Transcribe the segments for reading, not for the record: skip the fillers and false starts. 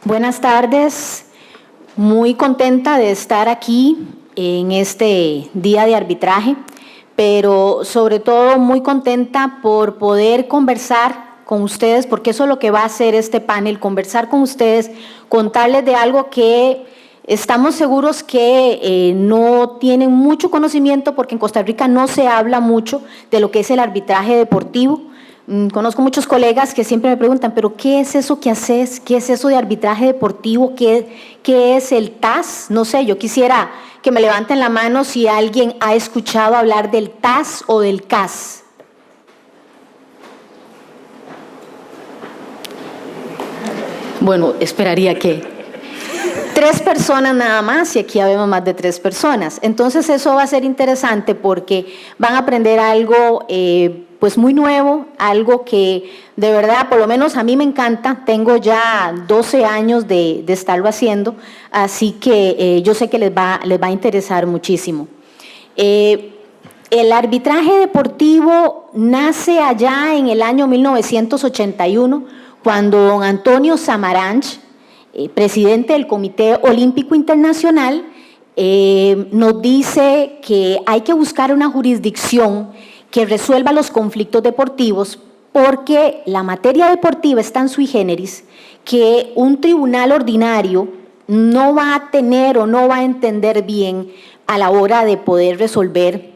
Buenas tardes, muy contenta de estar aquí en este día de arbitraje, pero sobre todo muy contenta por poder conversar con ustedes, porque eso es lo que va a hacer este panel, conversar con ustedes, contarles de algo que estamos seguros que no tienen mucho conocimiento, porque en Costa Rica no se habla mucho de lo que es el arbitraje deportivo. Conozco muchos colegas que siempre me preguntan, pero ¿qué es eso que haces? ¿Qué es eso de arbitraje deportivo? ¿Qué es el TAS? No sé, yo quisiera que me levanten la mano si alguien ha escuchado hablar del TAS o del CAS. Bueno, esperaría que 3 personas nada más, y aquí habemos más de 3 personas. Entonces eso va a ser interesante porque van a aprender algo pues muy nuevo, algo que de verdad, por lo menos a mí me encanta. Tengo ya 12 años de estarlo haciendo, así que yo sé que les va a interesar muchísimo. El arbitraje deportivo nace allá en el año 1981, cuando don Antonio Samaranch, presidente del Comité Olímpico Internacional, nos dice que hay que buscar una jurisdicción que resuelva los conflictos deportivos, porque la materia deportiva es tan sui generis que un tribunal ordinario no va a tener o no va a entender bien a la hora de poder resolver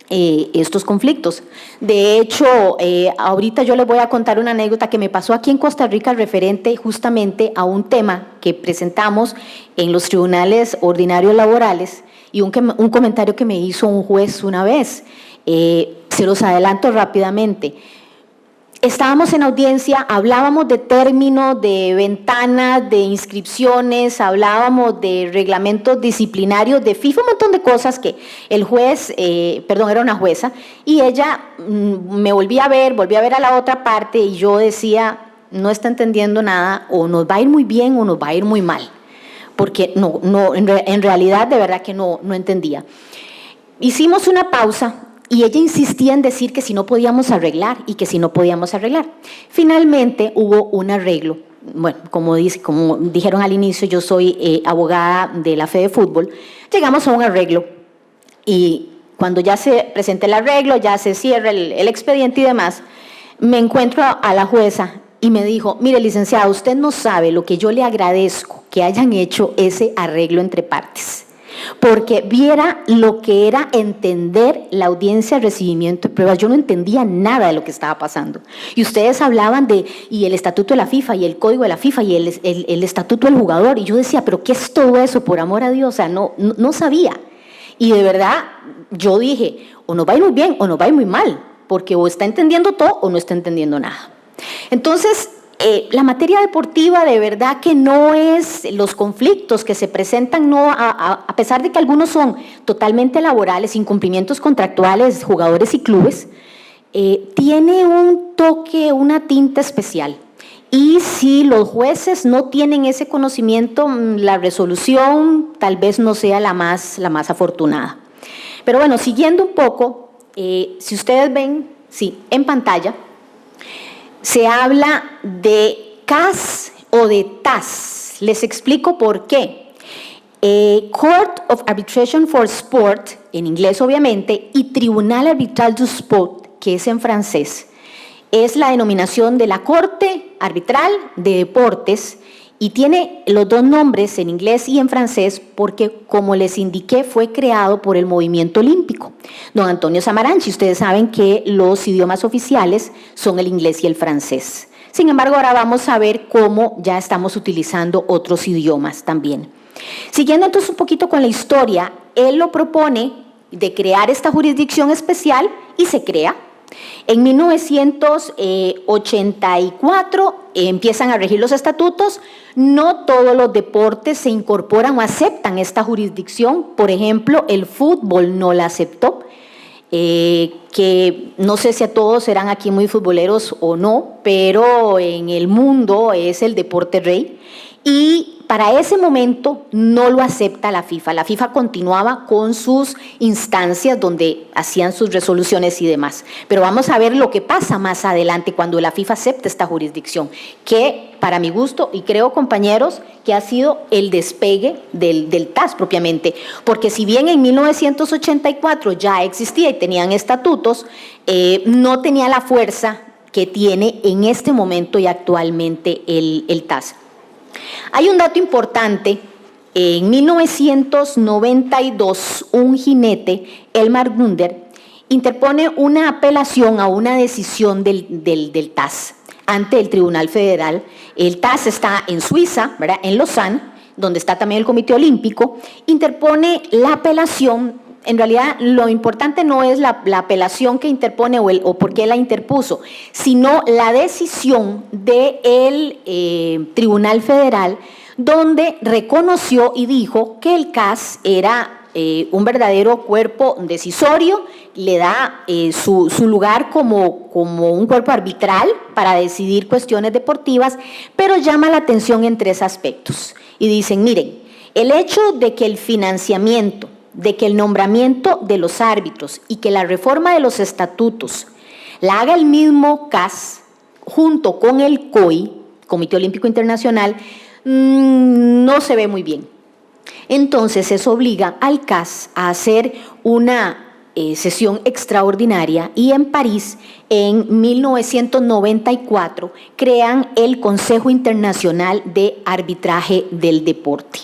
estos conflictos. De hecho, ahorita yo les voy a contar una anécdota que me pasó aquí en Costa Rica referente justamente a un tema que presentamos en los tribunales ordinarios laborales y un comentario que me hizo un juez una vez. Se los adelanto rápidamente. Estábamos en audiencia, hablábamos de términos, de ventanas, de inscripciones, hablábamos de reglamentos disciplinarios, de FIFA, un montón de cosas que el juez, era una jueza, y ella me volvía a ver a la otra parte y yo decía, no está entendiendo nada, o nos va a ir muy bien o nos va a ir muy mal, porque en realidad de verdad que no entendía. Hicimos una pausa. Y ella insistía en decir que si no podíamos arreglar y que si no podíamos arreglar. Finalmente hubo un arreglo. Bueno, como dijeron al inicio, yo soy abogada de la Fede Fútbol. Llegamos a un arreglo y cuando ya se presenta el arreglo, ya se cierra el expediente y demás, me encuentro a la jueza y me dijo, mire, licenciada, usted no sabe lo que yo le agradezco que hayan hecho ese arreglo entre partes. Porque viera lo que era entender la audiencia de recibimiento de pruebas. Yo no entendía nada de lo que estaba pasando. Y ustedes hablaban y el estatuto de la FIFA, y el código de la FIFA, y el estatuto del jugador. Y yo decía, ¿pero qué es todo eso? Por amor a Dios, o sea, no sabía. Y de verdad, yo dije, o nos va a ir muy bien o nos va a ir muy mal, porque o está entendiendo todo o no está entendiendo nada. Entonces, la materia deportiva de verdad que no es los conflictos que se presentan, no, a pesar de que algunos son totalmente laborales, incumplimientos contractuales, jugadores y clubes, tiene un toque, una tinta especial. Y si los jueces no tienen ese conocimiento, la resolución tal vez no sea la más afortunada. Pero bueno, siguiendo un poco, si ustedes ven, sí, en pantalla, se habla de CAS o de TAS. Les explico por qué. Court of Arbitration for Sport, en inglés obviamente, y Tribunal Arbitral du Sport, que es en francés, es la denominación de la Corte Arbitral de Deportes y tiene los dos nombres en inglés y en francés porque, como les indiqué, fue creado por el movimiento olímpico. Don Antonio Samaranch, ustedes saben que los idiomas oficiales son el inglés y el francés. Sin embargo, ahora vamos a ver cómo ya estamos utilizando otros idiomas también. Siguiendo entonces un poquito con la historia, él lo propone de crear esta jurisdicción especial y se crea. En 1984 empiezan a regir los estatutos. No todos los deportes se incorporan o aceptan esta jurisdicción. Por ejemplo, el fútbol no la aceptó. que no sé si a todos serán aquí muy futboleros o no, pero en el mundo es el deporte rey. Y para ese momento no lo acepta la FIFA. La FIFA continuaba con sus instancias donde hacían sus resoluciones y demás. Pero vamos a ver lo que pasa más adelante cuando la FIFA acepta esta jurisdicción, que para mi gusto, y creo, compañeros, que ha sido el despegue del TAS propiamente. Porque si bien en 1984 ya existía y tenían estatutos, no tenía la fuerza que tiene en este momento y actualmente el TAS. Hay un dato importante. En 1992, un jinete, Elmar Gunder, interpone una apelación a una decisión del TAS ante el Tribunal Federal. El TAS está en Suiza, ¿verdad?, en Lausanne, donde está también el Comité Olímpico. Interpone la apelación. En realidad, lo importante no es la apelación que interpone o por qué la interpuso, sino la decisión del Tribunal Federal, donde reconoció y dijo que el CAS era un verdadero cuerpo decisorio, le da su lugar como un cuerpo arbitral para decidir cuestiones deportivas, pero llama la atención en 3 aspectos. Y dicen, miren, el hecho de que el financiamiento, de que el nombramiento de los árbitros y que la reforma de los estatutos la haga el mismo CAS junto con el COI, Comité Olímpico Internacional, no se ve muy bien. Entonces eso obliga al CAS a hacer una sesión extraordinaria y en París, en 1994, crean el Consejo Internacional de Arbitraje del Deporte.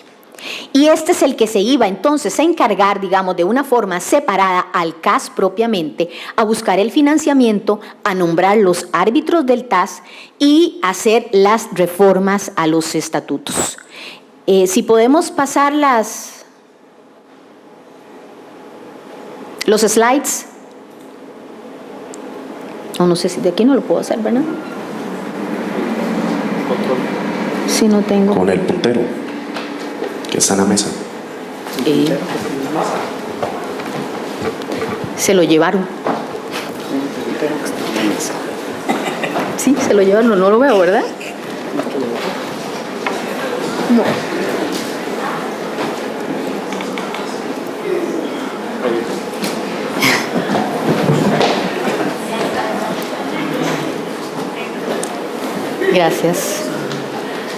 Y este es el que se iba entonces a encargar, digamos, de una forma separada al CAS propiamente, a buscar el financiamiento, a nombrar los árbitros del TAS y hacer las reformas a los estatutos. Si podemos pasar los slides. No sé si de aquí no lo puedo hacer, ¿verdad? Si no tengo. Con el puntero que está en la mesa. Se lo llevaron. Sí, se lo llevaron, no lo veo, ¿verdad? No. Gracias.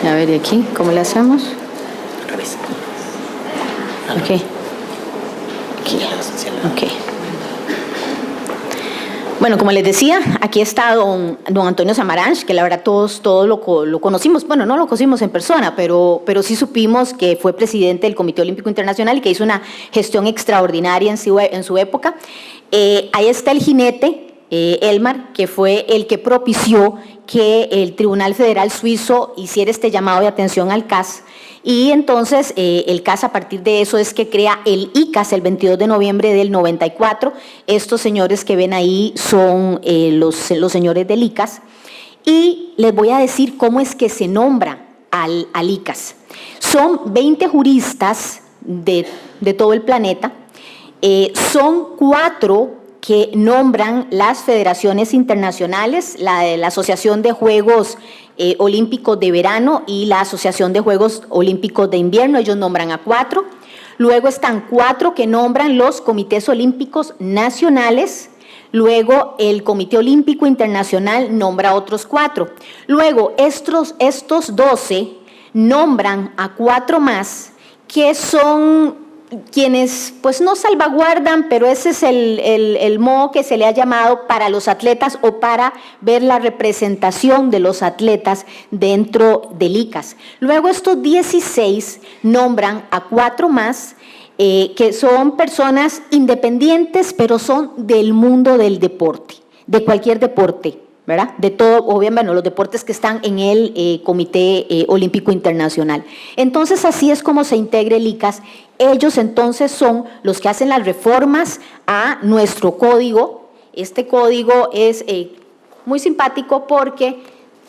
A ver, ¿y aquí cómo le hacemos? Ok. Aquí. Ok. Bueno, como les decía, aquí está don Antonio Samaranch, que la verdad todos lo conocimos. Bueno, no lo conocimos en persona, pero sí supimos que fue presidente del Comité Olímpico Internacional y que hizo una gestión extraordinaria en su época. Ahí está el jinete, Elmar, que fue el que propició que el Tribunal Federal Suizo hiciera este llamado de atención al CAS. Y entonces el CAS, a partir de eso, es que crea el ICAS el 22 de noviembre del 94. Estos señores que ven ahí son los señores del ICAS. Y les voy a decir cómo es que se nombra al ICAS. Son 20 juristas de todo el planeta. Son 4 que nombran las federaciones internacionales, la Asociación de Juegos Olímpicos de Verano y la Asociación de Juegos Olímpicos de Invierno. Ellos nombran a 4. Luego están 4 que nombran los comités olímpicos nacionales. Luego el Comité Olímpico Internacional nombra a otros 4. Luego estos 12 nombran a 4 más que son quienes pues no salvaguardan, pero ese es el modo que se le ha llamado para los atletas o para ver la representación de los atletas dentro del ICAS. Luego estos 16 nombran a 4 más que son personas independientes, pero son del mundo del deporte, de cualquier deporte, ¿verdad? De todo, obviamente, los deportes que están en el Comité Olímpico Internacional. Entonces, así es como se integra el ICAS. Ellos entonces son los que hacen las reformas a nuestro código. Este código es muy simpático porque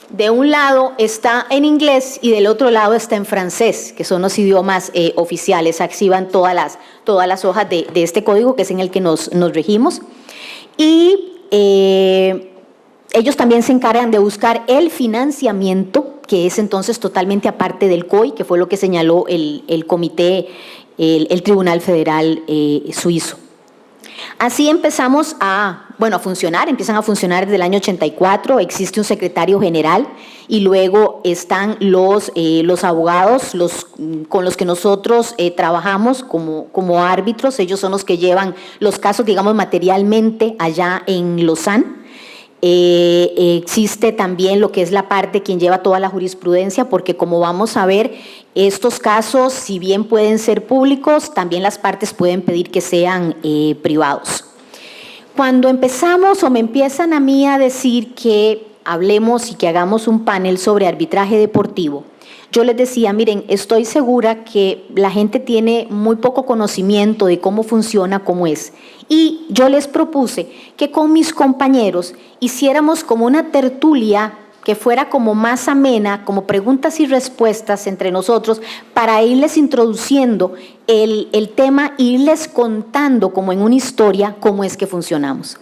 de un lado está en inglés y del otro lado está en francés, que son los idiomas oficiales. Así van todas las hojas de este código, que es en el que nos regimos. Y ellos también se encargan de buscar el financiamiento, que es entonces totalmente aparte del COI, que fue lo que señaló el comité, el Tribunal Federal suizo. Así empezamos a funcionar, empiezan a funcionar desde el año 84, existe un secretario general y luego están los abogados con los que nosotros trabajamos como árbitros, ellos son los que llevan los casos, digamos, materialmente allá en Lausanne. Existe también lo que es la parte quien lleva toda la jurisprudencia, porque como vamos a ver, estos casos, si bien pueden ser públicos, también las partes pueden pedir que sean privados. Cuando empezamos o me empiezan a mí a decir que hablemos y que hagamos un panel sobre arbitraje deportivo, yo les decía, miren, estoy segura que la gente tiene muy poco conocimiento de cómo funciona, cómo es. Y yo les propuse que con mis compañeros hiciéramos como una tertulia que fuera como más amena, como preguntas y respuestas entre nosotros, para irles introduciendo el tema e irles contando como en una historia cómo es que funcionamos.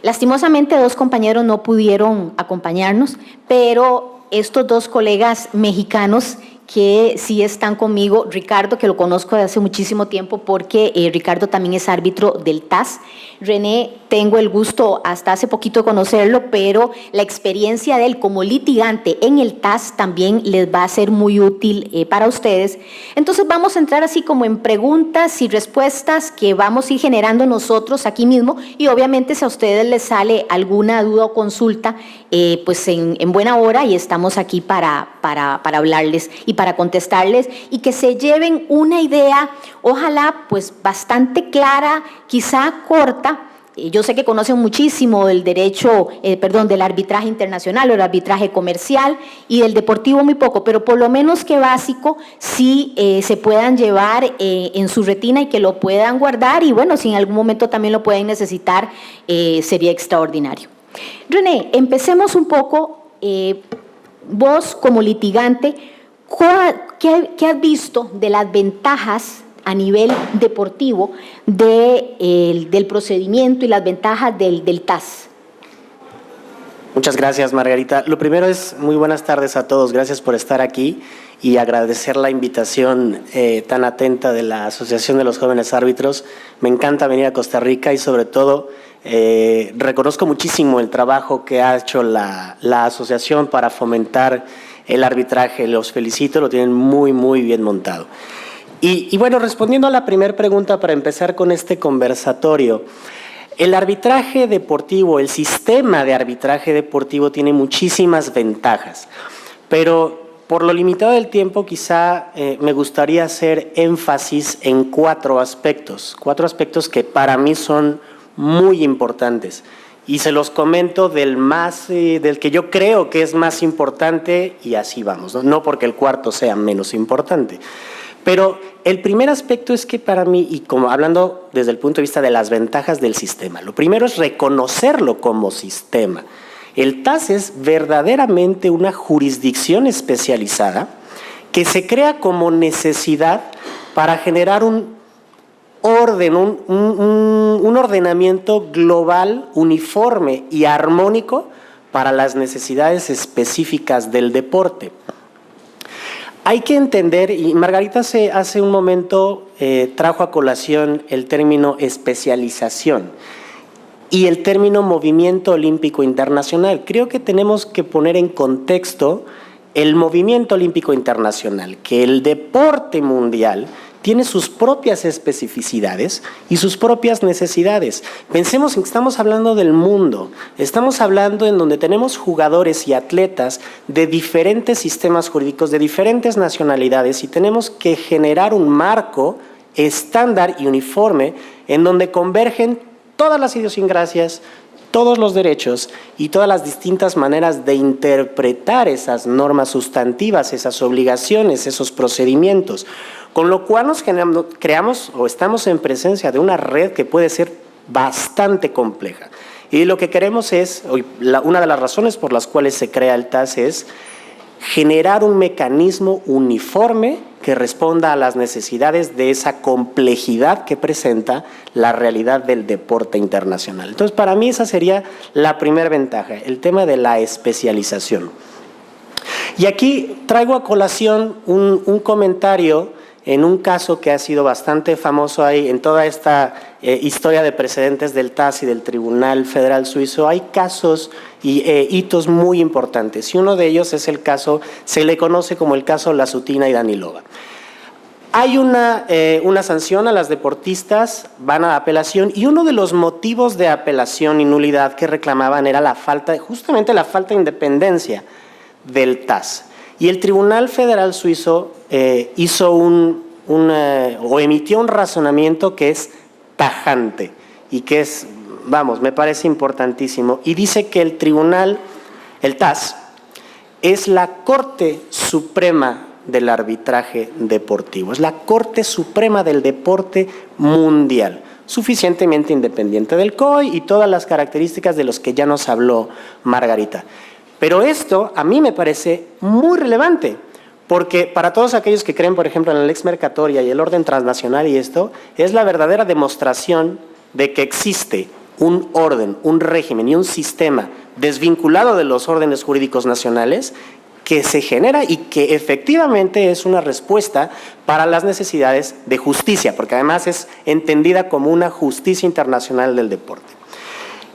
Lastimosamente 2 compañeros no pudieron acompañarnos, pero estos 2 colegas mexicanos que sí están conmigo, Ricardo, que lo conozco de hace muchísimo tiempo porque Ricardo también es árbitro del TAS. René, tengo el gusto hasta hace poquito de conocerlo, pero la experiencia de él como litigante en el TAS también les va a ser muy útil para ustedes. Entonces vamos a entrar así como en preguntas y respuestas que vamos a ir generando nosotros aquí mismo, y obviamente si a ustedes les sale alguna duda o consulta, pues en buena hora, y estamos aquí para hablarles y para contestarles, y que se lleven una idea, ojalá pues bastante clara, quizá corta. Yo sé que conocen muchísimo del derecho, del arbitraje internacional o el arbitraje comercial, y del deportivo muy poco, pero por lo menos que básico sí se puedan llevar en su retina y que lo puedan guardar, y bueno, si en algún momento también lo pueden necesitar, sería extraordinario. René, empecemos un poco, vos como litigante, ¿qué has visto de las ventajas a nivel deportivo del procedimiento y las ventajas del TAS? Muchas gracias, Margarita. Lo primero es muy buenas tardes a todos. Gracias por estar aquí y agradecer la invitación tan atenta de la Asociación de los Jóvenes Árbitros. Me encanta venir a Costa Rica y sobre todo reconozco muchísimo el trabajo que ha hecho la asociación para fomentar el arbitraje. Los felicito, lo tienen muy, muy bien montado. Y bueno, respondiendo a la primera pregunta para empezar con este conversatorio, el arbitraje deportivo, el sistema de arbitraje deportivo tiene muchísimas ventajas, pero por lo limitado del tiempo quizá me gustaría hacer énfasis en 4 aspectos que para mí son muy importantes. Y se los comento del que yo creo que es más importante, y así vamos, no porque el cuarto sea menos importante. Pero el primer aspecto es que para mí, y como hablando desde el punto de vista de las ventajas del sistema, lo primero es reconocerlo como sistema. El TAS es verdaderamente una jurisdicción especializada que se crea como necesidad para generar un orden, un ordenamiento global, uniforme y armónico para las necesidades específicas del deporte. Hay que entender, y Margarita hace un momento trajo a colación el término especialización y el término movimiento olímpico internacional. Creo que tenemos que poner en contexto el movimiento olímpico internacional, que el deporte mundial tiene sus propias especificidades y sus propias necesidades. Pensemos en que estamos hablando del mundo, estamos hablando en donde tenemos jugadores y atletas de diferentes sistemas jurídicos, de diferentes nacionalidades, y tenemos que generar un marco estándar y uniforme en donde convergen todas las idiosincrasias, todos los derechos y todas las distintas maneras de interpretar esas normas sustantivas, esas obligaciones, esos procedimientos. Con lo cual creamos o estamos en presencia de una red que puede ser bastante compleja. Y lo que queremos es, una de las razones por las cuales se crea el TAS es generar un mecanismo uniforme que responda a las necesidades de esa complejidad que presenta la realidad del deporte internacional. Entonces, para mí esa sería la primera ventaja, el tema de la especialización. Y aquí traigo a colación un comentario en un caso que ha sido bastante famoso ahí en toda esta historia de precedentes del TAS y del Tribunal Federal Suizo. Hay casos y hitos muy importantes, y uno de ellos es el caso, se le conoce como el caso Lasutina y Danilova. Hay una sanción a las deportistas, van a apelación, y uno de los motivos de apelación y nulidad que reclamaban era justamente la falta de independencia del TAS. Y el Tribunal Federal Suizo emitió un razonamiento que es tajante y que es, me parece importantísimo. Y dice que el TAS, es la Corte Suprema del arbitraje deportivo, es la Corte Suprema del deporte mundial, suficientemente independiente del COI y todas las características de los que ya nos habló Margarita. Pero esto a mí me parece muy relevante, porque para todos aquellos que creen, por ejemplo, en la lex mercatoria y el orden transnacional y esto, es la verdadera demostración de que existe un orden, un régimen y un sistema desvinculado de los órdenes jurídicos nacionales que se genera y que efectivamente es una respuesta para las necesidades de justicia, porque además es entendida como una justicia internacional del deporte,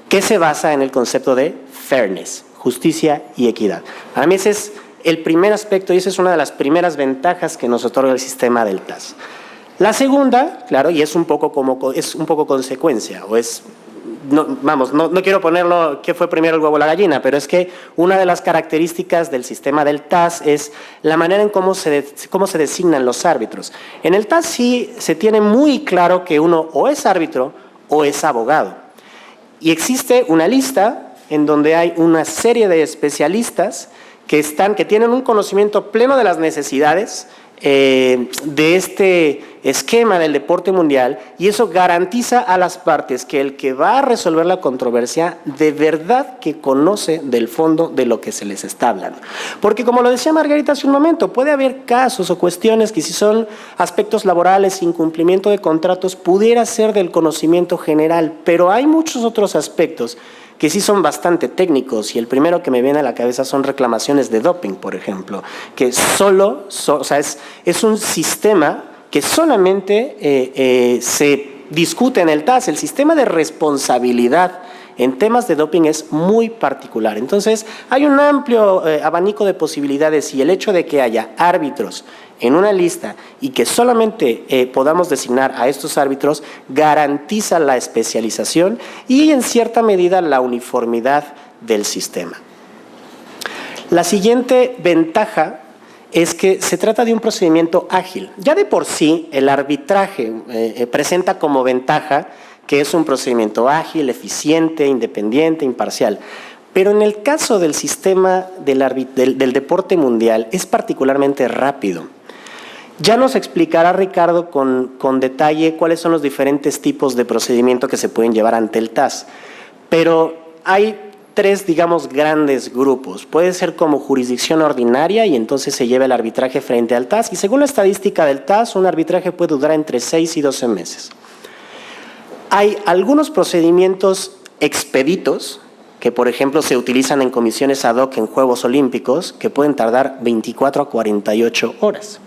que se basa en el concepto de fairness, justicia y equidad. Para mí ese es el primer aspecto y esa es una de las primeras ventajas que nos otorga el sistema del TAS. La segunda, claro, y es un poco consecuencia, o es, no quiero ponerlo que fue primero el huevo o la gallina, pero es que una de las características del sistema del TAS es la manera en cómo se designan los árbitros. En el TAS sí se tiene muy claro que uno o es árbitro o es abogado. Y existe una lista en donde hay una serie de especialistas que tienen un conocimiento pleno de las necesidades de este esquema del deporte mundial, y eso garantiza a las partes que el que va a resolver la controversia de verdad que conoce del fondo de lo que se les está hablando. Porque como lo decía Margarita hace un momento, puede haber casos o cuestiones que si son aspectos laborales, incumplimiento de contratos, pudiera ser del conocimiento general, pero hay muchos otros aspectos que sí son bastante técnicos, y el primero que me viene a la cabeza son reclamaciones de doping, por ejemplo, que es un sistema que solamente se discute en el TAS. El sistema de responsabilidad en temas de doping es muy particular. Entonces, hay un amplio abanico de posibilidades, y el hecho de que haya árbitros en una lista y que solamente podamos designar a estos árbitros garantiza la especialización y en cierta medida la uniformidad del sistema. La siguiente ventaja es que se trata de un procedimiento ágil. Ya de por sí el arbitraje presenta como ventaja que es un procedimiento ágil, eficiente, independiente, imparcial. Pero en el caso del sistema del deporte mundial es particularmente rápido. Ya nos explicará Ricardo con detalle cuáles son los diferentes tipos de procedimiento que se pueden llevar ante el TAS. Pero hay tres, grandes grupos. Puede ser como jurisdicción ordinaria y entonces se lleva el arbitraje frente al TAS. Y según la estadística del TAS, un arbitraje puede durar entre 6 y 12 meses. Hay algunos procedimientos expeditos que, por ejemplo, se utilizan en comisiones ad hoc en Juegos Olímpicos, que pueden tardar 24 a 48 horas.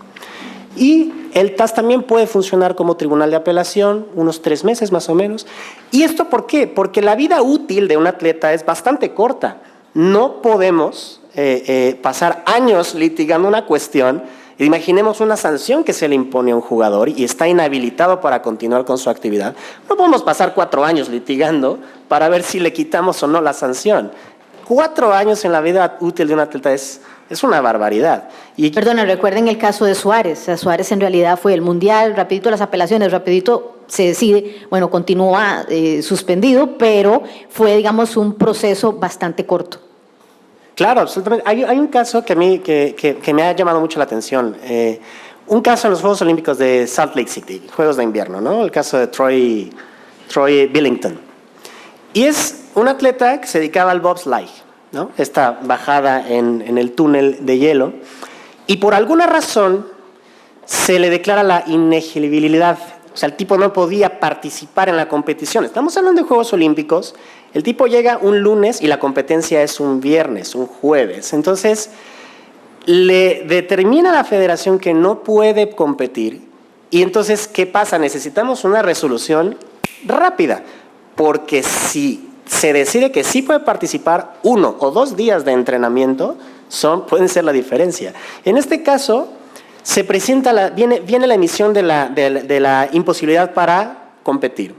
Y el TAS también puede funcionar como tribunal de apelación, unos 3 meses más o menos. ¿Y esto por qué? Porque la vida útil de un atleta es bastante corta. No podemos pasar años litigando una cuestión. Imaginemos una sanción que se le impone a un jugador y está inhabilitado para continuar con su actividad. No podemos pasar 4 años litigando para ver si le quitamos o no la sanción. 4 años en la vida útil de un atleta es una barbaridad. Perdona, recuerden el caso de Suárez. O sea, Suárez en realidad fue el mundial, rapidito las apelaciones, rapidito se decide, continúa suspendido, pero fue, un proceso bastante corto. Claro, absolutamente. Hay un caso que a mí que me ha llamado mucho la atención. Un caso en los Juegos Olímpicos de Salt Lake City, Juegos de Invierno, ¿no? El caso de Troy Billington. Y es un atleta que se dedicaba al bobsleigh, ¿no? Esta bajada en el túnel de hielo. Y por alguna razón se le declara la inelegibilidad. O sea, el tipo no podía participar en la competición. Estamos hablando de Juegos Olímpicos. El tipo llega un lunes y la competencia es un viernes, un jueves. Entonces, le determina a la federación que no puede competir. Y entonces, ¿qué pasa? Necesitamos una resolución rápida. Porque si se decide que sí puede participar, 1 o 2 días de entrenamiento pueden ser la diferencia. En este caso, se presenta viene la emisión de la imposibilidad para competir.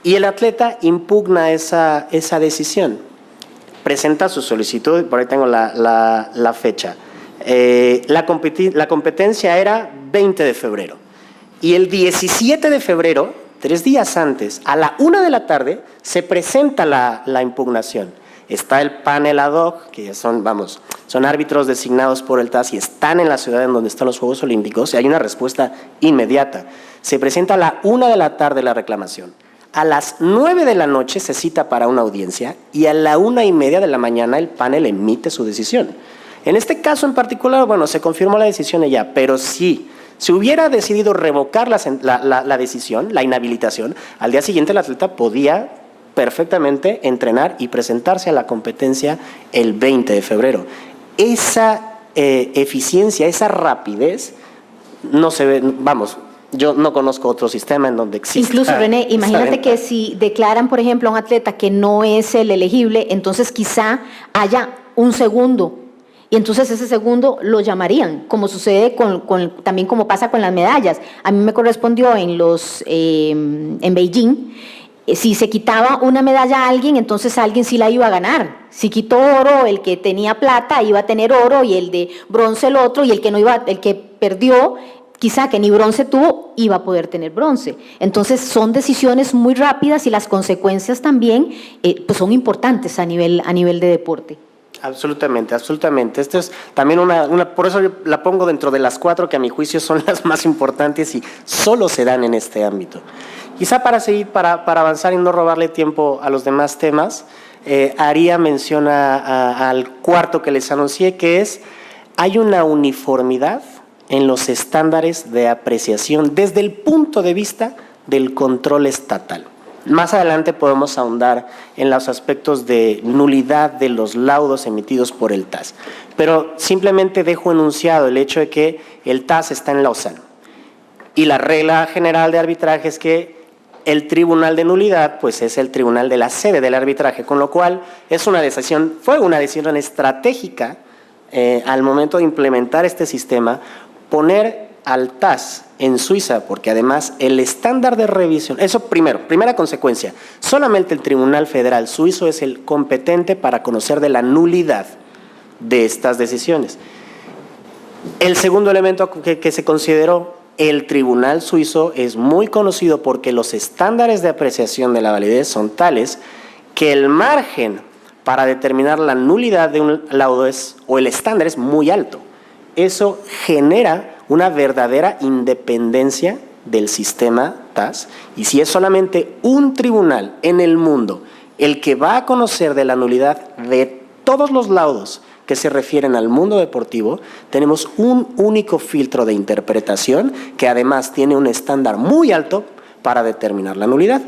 Y el atleta impugna esa decisión. Presenta su solicitud, por ahí tengo la fecha. La competencia era 20 de febrero. Y el 17 de febrero, 3 días antes, a la 1 de la tarde, se presenta la impugnación. Está el panel ad hoc, que son árbitros designados por el TAS y están en la ciudad en donde están los Juegos Olímpicos, y hay una respuesta inmediata. Se presenta a la 1 de la tarde la reclamación. A las 9 de la noche se cita para una audiencia y a la 1:30 de la mañana el panel emite su decisión. En este caso en particular, se confirmó la decisión ya, pero sí, si hubiera decidido revocar la decisión, la inhabilitación, al día siguiente el atleta podía perfectamente entrenar y presentarse a la competencia el 20 de febrero. Esa eficiencia, esa rapidez, no se ve, yo no conozco otro sistema en donde exista. Incluso, René, imagínate que si declaran, por ejemplo, a un atleta que no es el elegible, entonces quizá haya un segundo. Y entonces ese segundo lo llamarían, como sucede también como pasa con las medallas. A mí me correspondió en Beijing. Si se quitaba una medalla a alguien, entonces alguien sí la iba a ganar. Si quitó oro, el que tenía plata iba a tener oro y el de bronce el otro, y el que perdió, quizá que ni bronce tuvo, iba a poder tener bronce. Entonces son decisiones muy rápidas y las consecuencias también pues son importantes a nivel de deporte. Absolutamente, absolutamente. Esto es también por eso yo la pongo dentro de las 4 que a mi juicio son las más importantes y solo se dan en este ámbito. Quizá para avanzar y no robarle tiempo a los demás temas, haría mención al cuarto que les anuncié, que hay una uniformidad en los estándares de apreciación desde el punto de vista del control estatal. Más adelante podemos ahondar en los aspectos de nulidad de los laudos emitidos por el TAS. Pero simplemente dejo enunciado el hecho de que el TAS está en Lausana. Y la regla general de arbitraje es que el tribunal de nulidad pues es el tribunal de la sede del arbitraje, con lo cual fue una decisión estratégica al momento de implementar este sistema, poner al TAS en Suiza, porque además el estándar de revisión, eso primera consecuencia, solamente el Tribunal Federal Suizo es el competente para conocer de la nulidad de estas decisiones. El segundo elemento que se consideró, el Tribunal Suizo es muy conocido porque los estándares de apreciación de la validez son tales que el margen para determinar la nulidad de un laudo o el estándar es muy alto. Eso genera una verdadera independencia del sistema TAS, y si es solamente un tribunal en el mundo el que va a conocer de la nulidad de todos los laudos que se refieren al mundo deportivo, tenemos un único filtro de interpretación que además tiene un estándar muy alto para determinar la nulidad.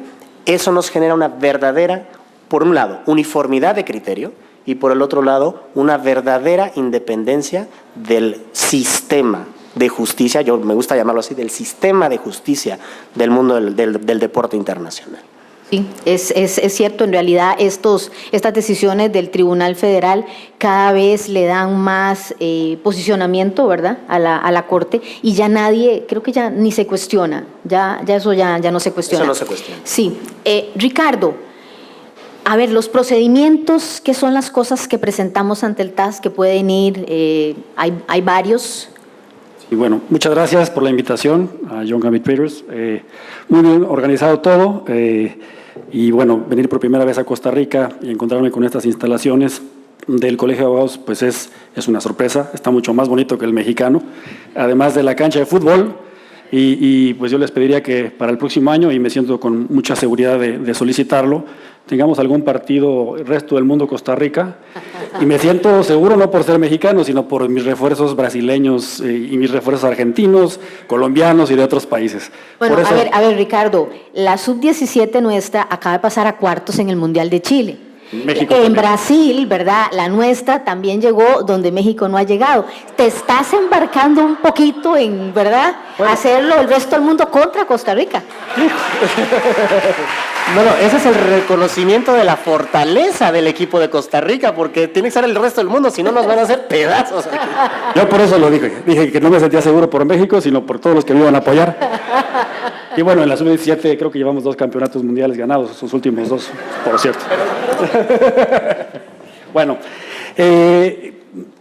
Eso nos genera una verdadera, por un lado, uniformidad de criterio, y por el otro lado, una verdadera independencia del sistema de justicia, yo me gusta llamarlo así, del sistema de justicia del mundo del deporte internacional. Sí, es cierto, en realidad estas decisiones del Tribunal Federal cada vez le dan más posicionamiento, ¿verdad?, a la Corte, y ya nadie, creo que ya ni se cuestiona, ya eso ya no se cuestiona. Eso no se cuestiona. Sí. Ricardo, a ver, los procedimientos, ¿qué son las cosas que presentamos ante el TAS que pueden ir? Hay varios. Y bueno, muchas gracias por la invitación a John Gambit Traders. Muy bien organizado todo. Y bueno, venir por primera vez a Costa Rica y encontrarme con estas instalaciones del Colegio de Abogados, pues es una sorpresa. Está mucho más bonito que el mexicano. Además de la cancha de fútbol, y pues yo les pediría que para el próximo año, y me siento con mucha seguridad de solicitarlo, tengamos algún partido, el resto del mundo, Costa Rica, y me siento seguro no por ser mexicano, sino por mis refuerzos brasileños y mis refuerzos argentinos, colombianos y de otros países. Bueno, Por eso, a ver, Ricardo, la sub-17 nuestra acaba de pasar a cuartos en el Mundial de Chile. México En también. Brasil, ¿verdad? La nuestra también llegó donde México no ha llegado. Te estás embarcando un poquito en, ¿verdad? Bueno. Hacerlo el resto del mundo contra Costa Rica. Bueno, ese es el reconocimiento de la fortaleza del equipo de Costa Rica, porque tiene que ser el resto del mundo, si no nos van a hacer pedazos aquí. yo por eso lo dije que no me sentía seguro por México, sino por todos los que me iban a apoyar. Y bueno, en la sub-17 creo que llevamos 2 campeonatos mundiales ganados, sus últimos 2, por cierto. Bueno,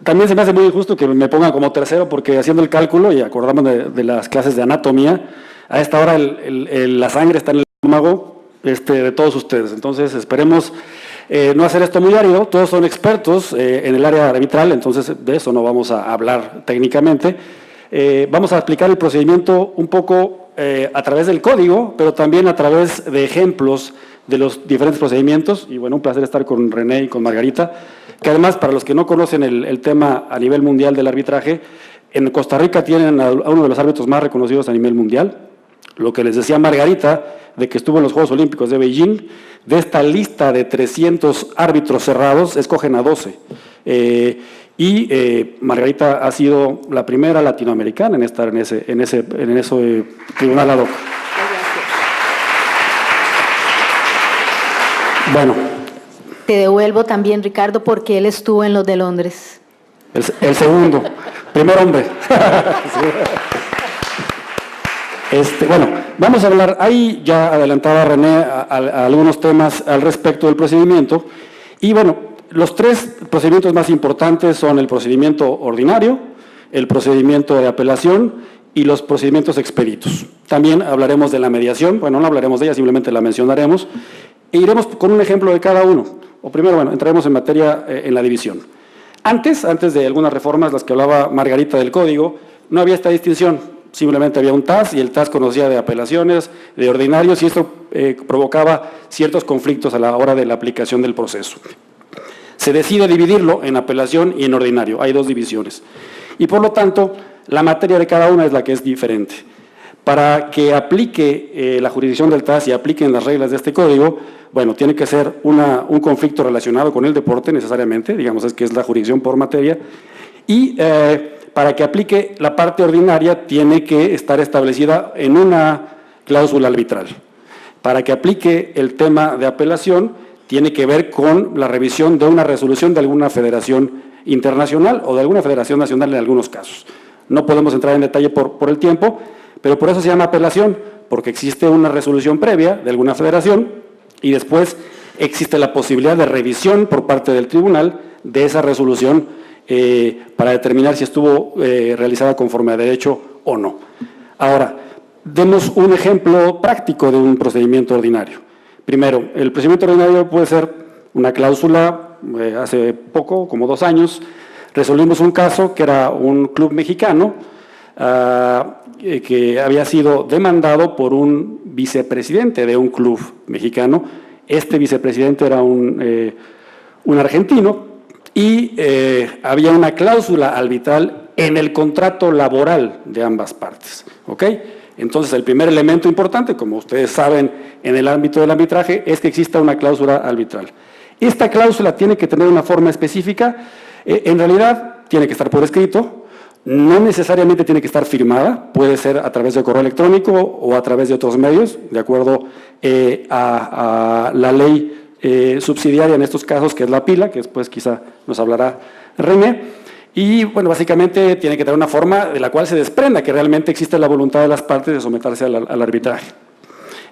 también se me hace muy injusto que me pongan como tercero, porque haciendo el cálculo, y acordamos de las clases de anatomía, a esta hora la sangre está en el estómago de todos ustedes. Entonces esperemos no hacer esto muy árido. Todos son expertos en el área arbitral, entonces de eso no vamos a hablar técnicamente. Vamos a explicar el procedimiento un poco a través del código, pero también a través de ejemplos de los diferentes procedimientos. Y bueno, un placer estar con René y con Margarita, que además, para los que no conocen el tema a nivel mundial del arbitraje, en Costa Rica tienen a uno de los árbitros más reconocidos a nivel mundial. Lo que les decía Margarita, de que estuvo en los Juegos Olímpicos de Beijing, de esta lista de 300 árbitros cerrados, escogen a 12. Margarita ha sido la primera latinoamericana en estar en ese tribunal ad hoc. Bueno. Te devuelvo también, Ricardo, porque él estuvo en los de Londres. El segundo, primer hombre. Bueno, vamos a hablar, ahí ya adelantaba René a algunos temas al respecto del procedimiento, y bueno, los 3 procedimientos más importantes son el procedimiento ordinario, el procedimiento de apelación y los procedimientos expeditos. También hablaremos de la mediación, bueno, no hablaremos de ella, simplemente la mencionaremos, e iremos con un ejemplo de cada uno. O primero, bueno, entraremos en materia en la división. Antes de algunas reformas, las que hablaba Margarita del código, no había esta distinción. Simplemente había un TAS y el TAS conocía de apelaciones, de ordinarios, y esto provocaba ciertos conflictos a la hora de la aplicación del proceso. Se decide dividirlo en apelación y en ordinario, hay 2 divisiones. Y por lo tanto, la materia de cada una es la que es diferente. Para que aplique la jurisdicción del TAS y apliquen las reglas de este código, bueno, tiene que ser un conflicto relacionado con el deporte necesariamente, digamos, es que es la jurisdicción por materia, y para que aplique la parte ordinaria tiene que estar establecida en una cláusula arbitral. Para que aplique el tema de apelación tiene que ver con la revisión de una resolución de alguna federación internacional o de alguna federación nacional en algunos casos. No podemos entrar en detalle por el tiempo, pero por eso se llama apelación, porque existe una resolución previa de alguna federación y después existe la posibilidad de revisión por parte del tribunal de esa resolución para determinar si estuvo realizada conforme a derecho o no. Ahora, demos un ejemplo práctico de un procedimiento ordinario. Primero, el procedimiento ordinario puede ser una cláusula. Hace poco, como 2 años, resolvimos un caso que era un club mexicano que había sido demandado por un vicepresidente de un club mexicano. Este vicepresidente era un argentino y había una cláusula arbitral en el contrato laboral de ambas partes. ¿Ok? Entonces, el primer elemento importante, como ustedes saben, en el ámbito del arbitraje, es que exista una cláusula arbitral. Esta cláusula tiene que tener una forma específica, en realidad tiene que estar por escrito, no necesariamente tiene que estar firmada, puede ser a través de correo electrónico o a través de otros medios, de acuerdo a la ley subsidiaria en estos casos, que es la PILA, que después quizá nos hablará René. Y bueno, básicamente tiene que tener una forma de la cual se desprenda que realmente existe la voluntad de las partes de someterse al arbitraje.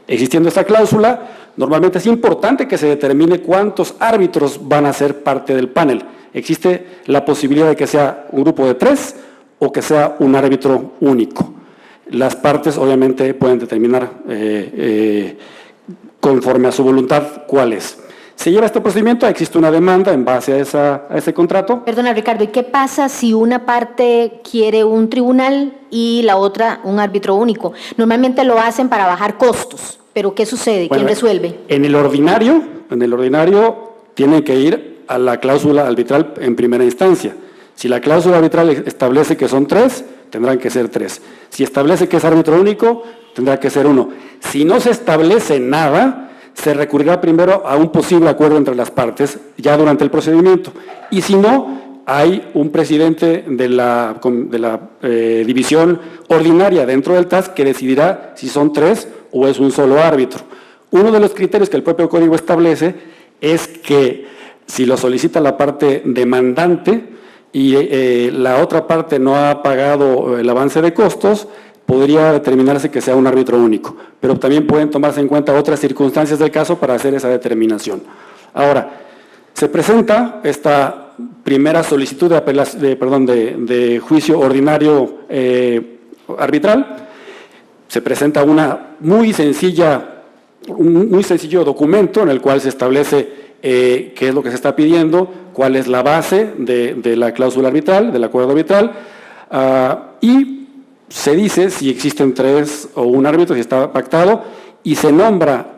Existiendo esta cláusula, normalmente es importante que se determine cuántos árbitros van a ser parte del panel. Existe la posibilidad de que sea un grupo de 3 o que sea un árbitro único. Las partes obviamente pueden determinar conforme a su voluntad cuál es. Se lleva este procedimiento, existe una demanda en base a ese contrato. Perdona, Ricardo, ¿y qué pasa si una parte quiere un tribunal y la otra un árbitro único? Normalmente lo hacen para bajar costos, pero ¿qué sucede? ¿Quién resuelve? En el ordinario tienen que ir a la cláusula arbitral en primera instancia. Si la cláusula arbitral establece que son 3, tendrán que ser 3. Si establece que es árbitro único, tendrá que ser 1. Si no se establece nada, se recurrirá primero a un posible acuerdo entre las partes, ya durante el procedimiento. Y si no, hay un presidente de la división ordinaria dentro del TAS que decidirá si son 3 o es un solo árbitro. Uno de los criterios que el propio código establece es que si lo solicita la parte demandante y la otra parte no ha pagado el avance de costos, podría determinarse que sea un árbitro único, pero también pueden tomarse en cuenta otras circunstancias del caso para hacer esa determinación. Ahora, se presenta esta primera solicitud de juicio ordinario arbitral, se presenta un muy sencillo documento en el cual se establece qué es lo que se está pidiendo, cuál es la base de la cláusula arbitral, del acuerdo arbitral, y se dice si existen 3 o un árbitro, si está pactado, y se nombra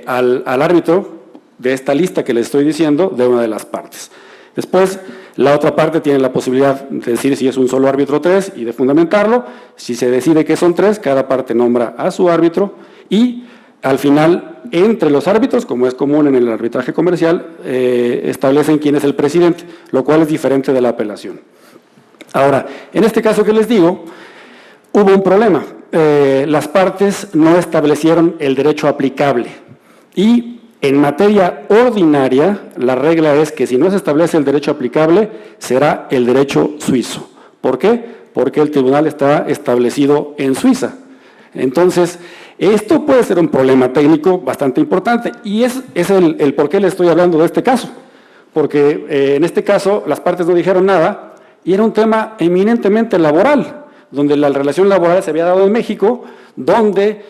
al árbitro de esta lista que les estoy diciendo de una de las partes. Después, la otra parte tiene la posibilidad de decir si es un solo árbitro 3 y de fundamentarlo. Si se decide que son 3, cada parte nombra a su árbitro y al final, entre los árbitros, como es común en el arbitraje comercial, establecen quién es el presidente, lo cual es diferente de la apelación. Ahora, en este caso que les digo, hubo un problema. Las partes no establecieron el derecho aplicable y en materia ordinaria la regla es que si no se establece el derecho aplicable será el derecho suizo. ¿Por qué? Porque el tribunal está establecido en Suiza. Entonces, esto puede ser un problema técnico bastante importante y es el por qué le estoy hablando de este caso. Porque en este caso las partes no dijeron nada y era un tema eminentemente laboral, donde la relación laboral se había dado en México, donde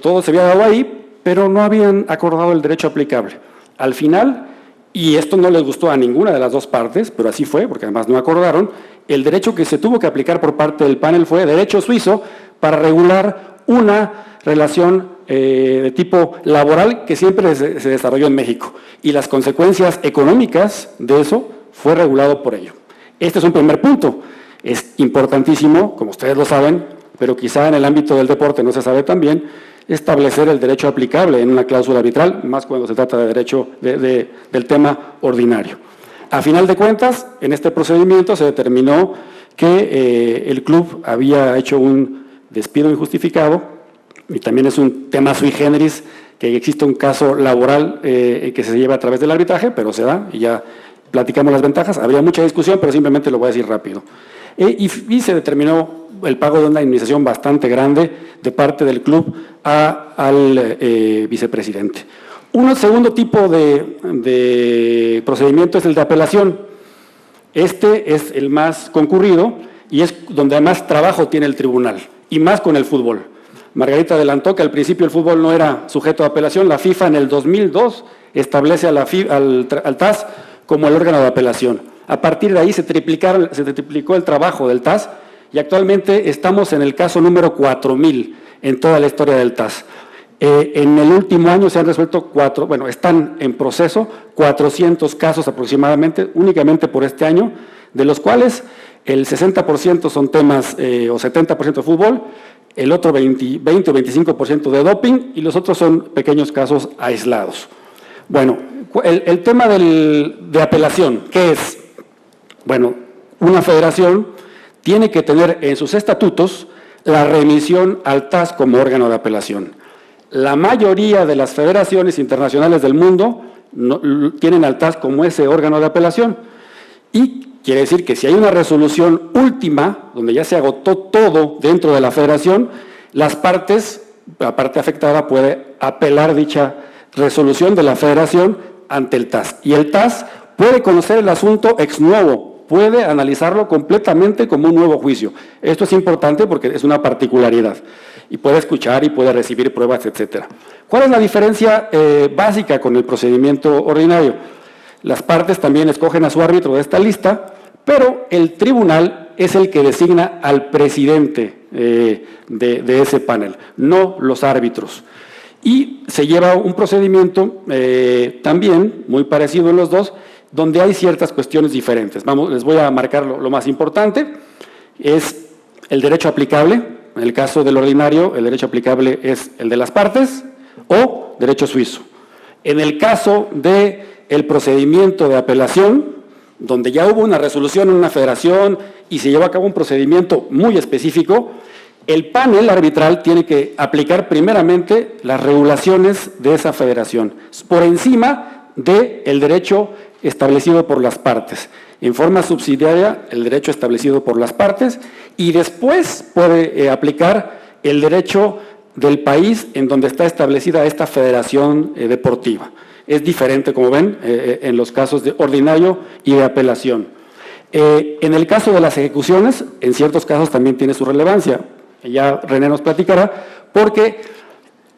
todo se había dado ahí, pero no habían acordado el derecho aplicable. Al final, y esto no les gustó a ninguna de las dos partes, pero así fue, porque además no acordaron, el derecho que se tuvo que aplicar por parte del panel fue derecho suizo para regular una relación de tipo laboral que siempre se desarrolló en México. Y las consecuencias económicas de eso fue regulado por ello. Este es un primer punto. Es importantísimo, como ustedes lo saben, pero quizá en el ámbito del deporte no se sabe tan bien, establecer el derecho aplicable en una cláusula arbitral, más cuando se trata de derecho del tema ordinario. A final de cuentas, en este procedimiento se determinó que el club había hecho un despido injustificado y también es un tema sui generis que existe un caso laboral que se lleva a través del arbitraje, pero se da y ya platicamos las ventajas. Habría mucha discusión, pero simplemente lo voy a decir rápido. Y se determinó el pago de una indemnización bastante grande de parte del club al vicepresidente. Un segundo tipo de procedimiento es el de apelación. Este es el más concurrido y es donde más trabajo tiene el tribunal, y más con el fútbol. Margarita adelantó que al principio el fútbol no era sujeto a apelación. La FIFA en el 2002 establece al TAS como el órgano de apelación. A partir de ahí se triplicó el trabajo del TAS y actualmente estamos en el caso número 4000 en toda la historia del TAS. En el último año se han resuelto están en proceso 400 casos aproximadamente, únicamente por este año, de los cuales el 60% son temas o 70% de fútbol, el otro 20 o 25% de doping y los otros son pequeños casos aislados. Bueno, el tema de apelación, ¿qué es? Bueno, una federación tiene que tener en sus estatutos la remisión al TAS como órgano de apelación. La mayoría de las federaciones internacionales del mundo tienen al TAS como ese órgano de apelación. Y quiere decir que si hay una resolución última, donde ya se agotó todo dentro de la federación, la parte afectada puede apelar dicha resolución de la federación ante el TAS. Y el TAS puede conocer el asunto ex novo, puede analizarlo completamente como un nuevo juicio. Esto es importante porque es una particularidad. y puede escuchar y puede recibir pruebas, etcétera. ¿Cuál es la diferencia básica con el procedimiento ordinario? Las partes también escogen a su árbitro de esta lista, pero el tribunal es el que designa al presidente de ese panel, no los árbitros. Y se lleva un procedimiento también muy parecido en los dos, donde hay ciertas cuestiones diferentes. Les voy a marcar lo más importante, es el derecho aplicable. En el caso del ordinario, el derecho aplicable es el de las partes o derecho suizo. En el caso del procedimiento de apelación, donde ya hubo una resolución en una federación y se llevó a cabo un procedimiento muy específico, el panel arbitral tiene que aplicar primeramente las regulaciones de esa federación, por encima del derecho establecido por las partes. En forma subsidiaria, el derecho establecido por las partes, y después puede aplicar el derecho del país en donde está establecida esta federación deportiva. Es diferente, como ven, en los casos de ordinario y de apelación. En el caso de las ejecuciones, en ciertos casos también tiene su relevancia. Ya René nos platicará, porque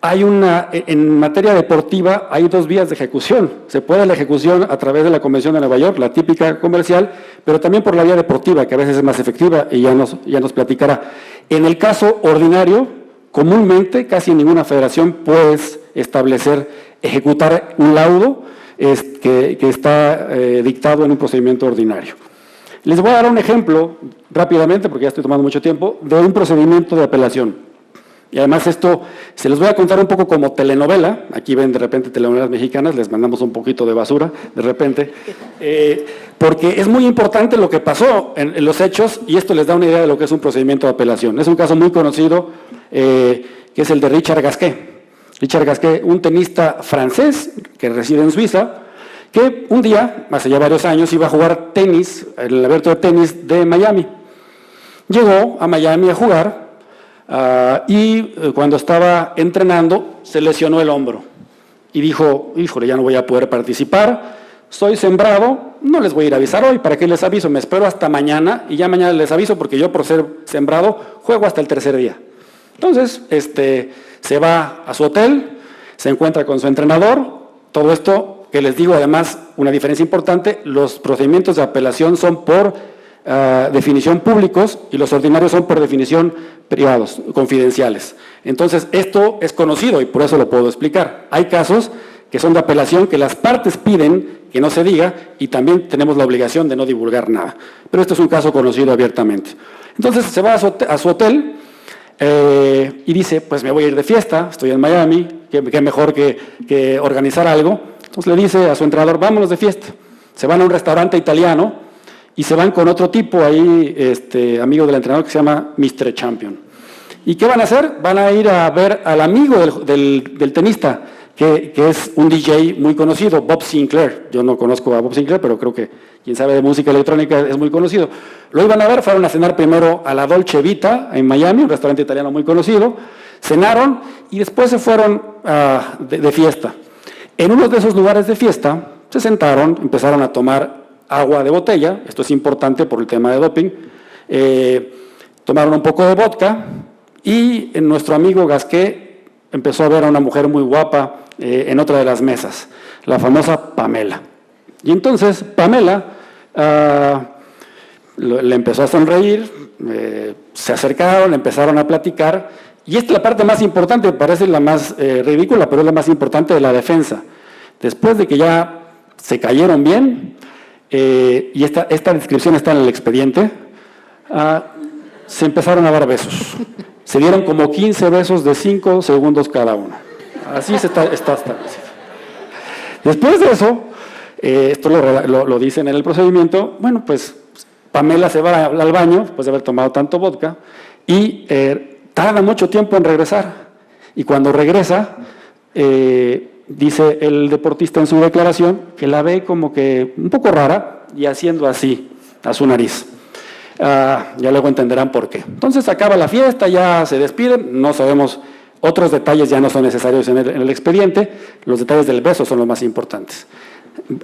en materia deportiva hay dos vías de ejecución. Se puede la ejecución a través de la Convención de Nueva York, la típica comercial, pero también por la vía deportiva, que a veces es más efectiva, y ya nos platicará. En el caso ordinario, comúnmente casi ninguna federación puede ejecutar un laudo que está dictado en un procedimiento ordinario. Les voy a dar un ejemplo rápidamente, porque ya estoy tomando mucho tiempo, de un procedimiento de apelación. Y además esto se los voy a contar un poco como telenovela. Aquí ven de repente telenovelas mexicanas, les mandamos un poquito de basura de repente, porque es muy importante lo que pasó en los hechos, y esto les da una idea de lo que es un procedimiento de apelación. Es un caso muy conocido, que es el de Richard Gasquet. Richard Gasquet, un tenista francés que reside en Suiza, que un día, hace ya varios años, iba a jugar tenis, en el abierto de tenis de Miami. Llegó a Miami a jugar y cuando estaba entrenando se lesionó el hombro y dijo, híjole, ya no voy a poder participar, soy sembrado, no les voy a ir a avisar hoy, ¿para qué les aviso? Me espero hasta mañana y ya mañana les aviso, porque yo por ser sembrado juego hasta el tercer día. Entonces, se va a su hotel, se encuentra con su entrenador, todo esto que les digo, además, una diferencia importante, los procedimientos de apelación son por definición públicos y los ordinarios son por definición privados, confidenciales. Entonces, esto es conocido y por eso lo puedo explicar. Hay casos que son de apelación que las partes piden que no se diga y también tenemos la obligación de no divulgar nada. Pero esto es un caso conocido abiertamente. Entonces, se va a su hotel y dice, pues me voy a ir de fiesta, estoy en Miami, qué mejor que organizar algo. Entonces le dice a su entrenador, vámonos de fiesta. Se van a un restaurante italiano y se van con otro tipo ahí, amigo del entrenador, que se llama Mr. Champion. ¿Y qué van a hacer? Van a ir a ver al amigo del tenista, que es un DJ muy conocido, Bob Sinclair. Yo no conozco a Bob Sinclair, pero creo que quien sabe de música electrónica es muy conocido. Lo iban a ver, fueron a cenar primero a la Dolce Vita en Miami, un restaurante italiano muy conocido. Cenaron y después se fueron de fiesta. En uno de esos lugares de fiesta se sentaron, empezaron a tomar agua de botella, esto es importante por el tema de doping, tomaron un poco de vodka y nuestro amigo Gasquet empezó a ver a una mujer muy guapa en otra de las mesas, la famosa Pamela. Y entonces Pamela le empezó a sonreír, se acercaron, empezaron a platicar. Y esta es la parte más importante, parece la más ridícula, pero es la más importante de la defensa. Después de que ya se cayeron bien, y esta descripción está en el expediente, se empezaron a dar besos. Se dieron como 15 besos de 5 segundos cada uno. Así está establecido. Después de eso, esto lo dicen en el procedimiento, bueno, pues Pamela se va al baño, después de haber tomado tanto vodka, y tarda mucho tiempo en regresar. Y cuando regresa, dice el deportista en su declaración que la ve como que un poco rara y haciendo así a su nariz. Ya luego entenderán por qué. Entonces acaba la fiesta, ya se despiden, no sabemos, otros detalles ya no son necesarios en el expediente, los detalles del beso son los más importantes.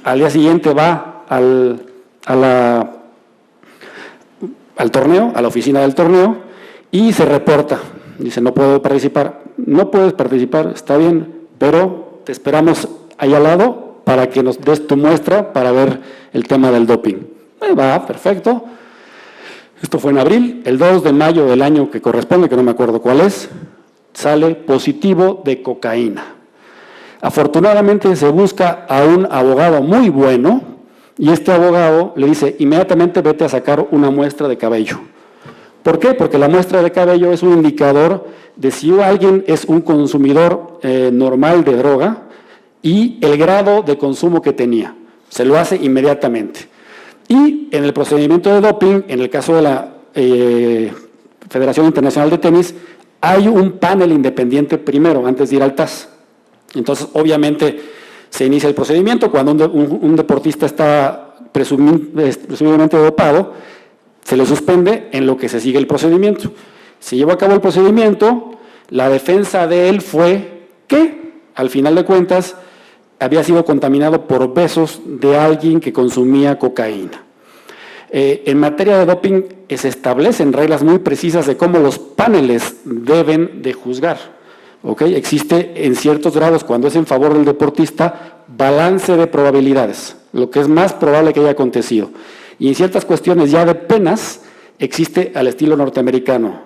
Al día siguiente va al torneo, a la oficina del torneo, y se reporta Dice, no puedo participar. No puedes participar, está bien, pero te esperamos ahí al lado para que nos des tu muestra para ver el tema del doping. Va, perfecto. Esto fue en abril. El 2 de mayo del año que corresponde, que no me acuerdo cuál es, sale positivo de cocaína. Afortunadamente se busca a un abogado muy bueno y este abogado le dice, inmediatamente vete a sacar una muestra de cabello. ¿Por qué? Porque la muestra de cabello es un indicador de si alguien es un consumidor normal de droga y el grado de consumo que tenía. Se lo hace inmediatamente. Y en el procedimiento de doping, en el caso de la Federación Internacional de Tenis, hay un panel independiente primero, antes de ir al TAS. Entonces, obviamente, se inicia el procedimiento. Cuando un deportista está presumiblemente dopado, se le suspende en lo que se sigue el procedimiento. Se llevó a cabo el procedimiento, la defensa de él fue que, al final de cuentas, había sido contaminado por besos de alguien que consumía cocaína. En materia de doping se establecen reglas muy precisas de cómo los paneles deben de juzgar. ¿Okay? Existe en ciertos grados, cuando es en favor del deportista, balance de probabilidades, lo que es más probable que haya acontecido. Y en ciertas cuestiones ya de penas, existe al estilo norteamericano,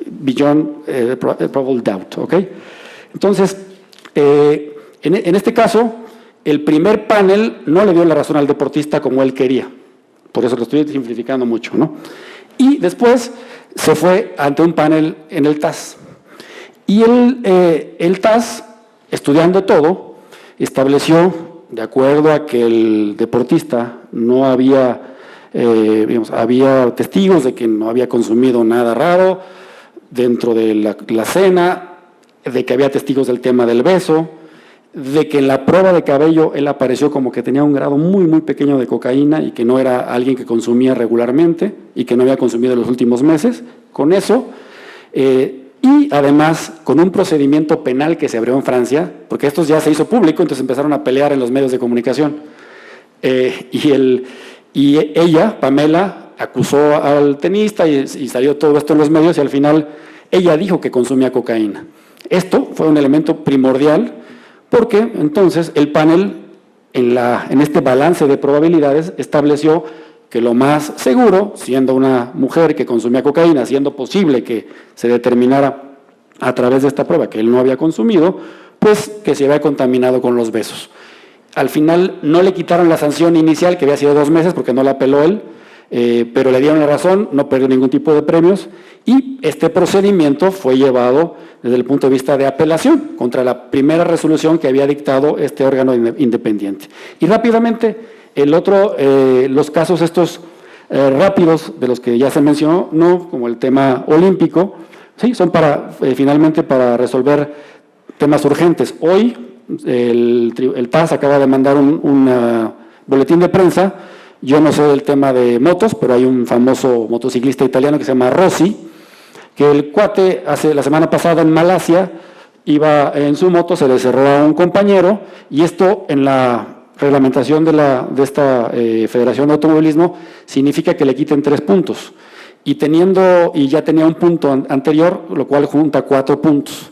beyond probable doubt. ¿Okay? Entonces, en este caso, el primer panel no le dio la razón al deportista como él quería. Por eso lo estoy simplificando mucho, ¿no? Y después se fue ante un panel en el TAS. Y el TAS, estudiando todo, estableció, de acuerdo a que el deportista no había, había testigos de que no había consumido nada raro dentro de la cena, de que había testigos del tema del beso, de que en la prueba de cabello él apareció como que tenía un grado muy, muy pequeño de cocaína y que no era alguien que consumía regularmente y que no había consumido en los últimos meses. Con eso, y además con un procedimiento penal que se abrió en Francia, porque esto ya se hizo público, entonces empezaron a pelear en los medios de comunicación. Y ella, Pamela, acusó al tenista y salió todo esto en los medios y al final ella dijo que consumía cocaína. Esto fue un elemento primordial porque entonces el panel en este balance de probabilidades estableció que lo más seguro, siendo una mujer que consumía cocaína, siendo posible que se determinara a través de esta prueba que él no había consumido, pues que se había contaminado con los besos. Al final no le quitaron la sanción inicial, que había sido 2 meses, porque no la apeló él, pero le dieron la razón, no perdió ningún tipo de premios, y este procedimiento fue llevado desde el punto de vista de apelación contra la primera resolución que había dictado este órgano independiente. Y rápidamente, los casos estos rápidos de los que ya se mencionó, no como el tema olímpico, sí, son finalmente para resolver temas urgentes. Hoy el TAS acaba de mandar un boletín de prensa. Yo no sé del tema de motos, pero hay un famoso motociclista italiano que se llama Rossi, que el cuate la semana pasada en Malasia iba en su moto, se le cerró a un compañero y esto en la reglamentación de esta Federación de Automovilismo significa que le quiten 3 puntos y ya tenía un punto anterior, lo cual junta 4 puntos.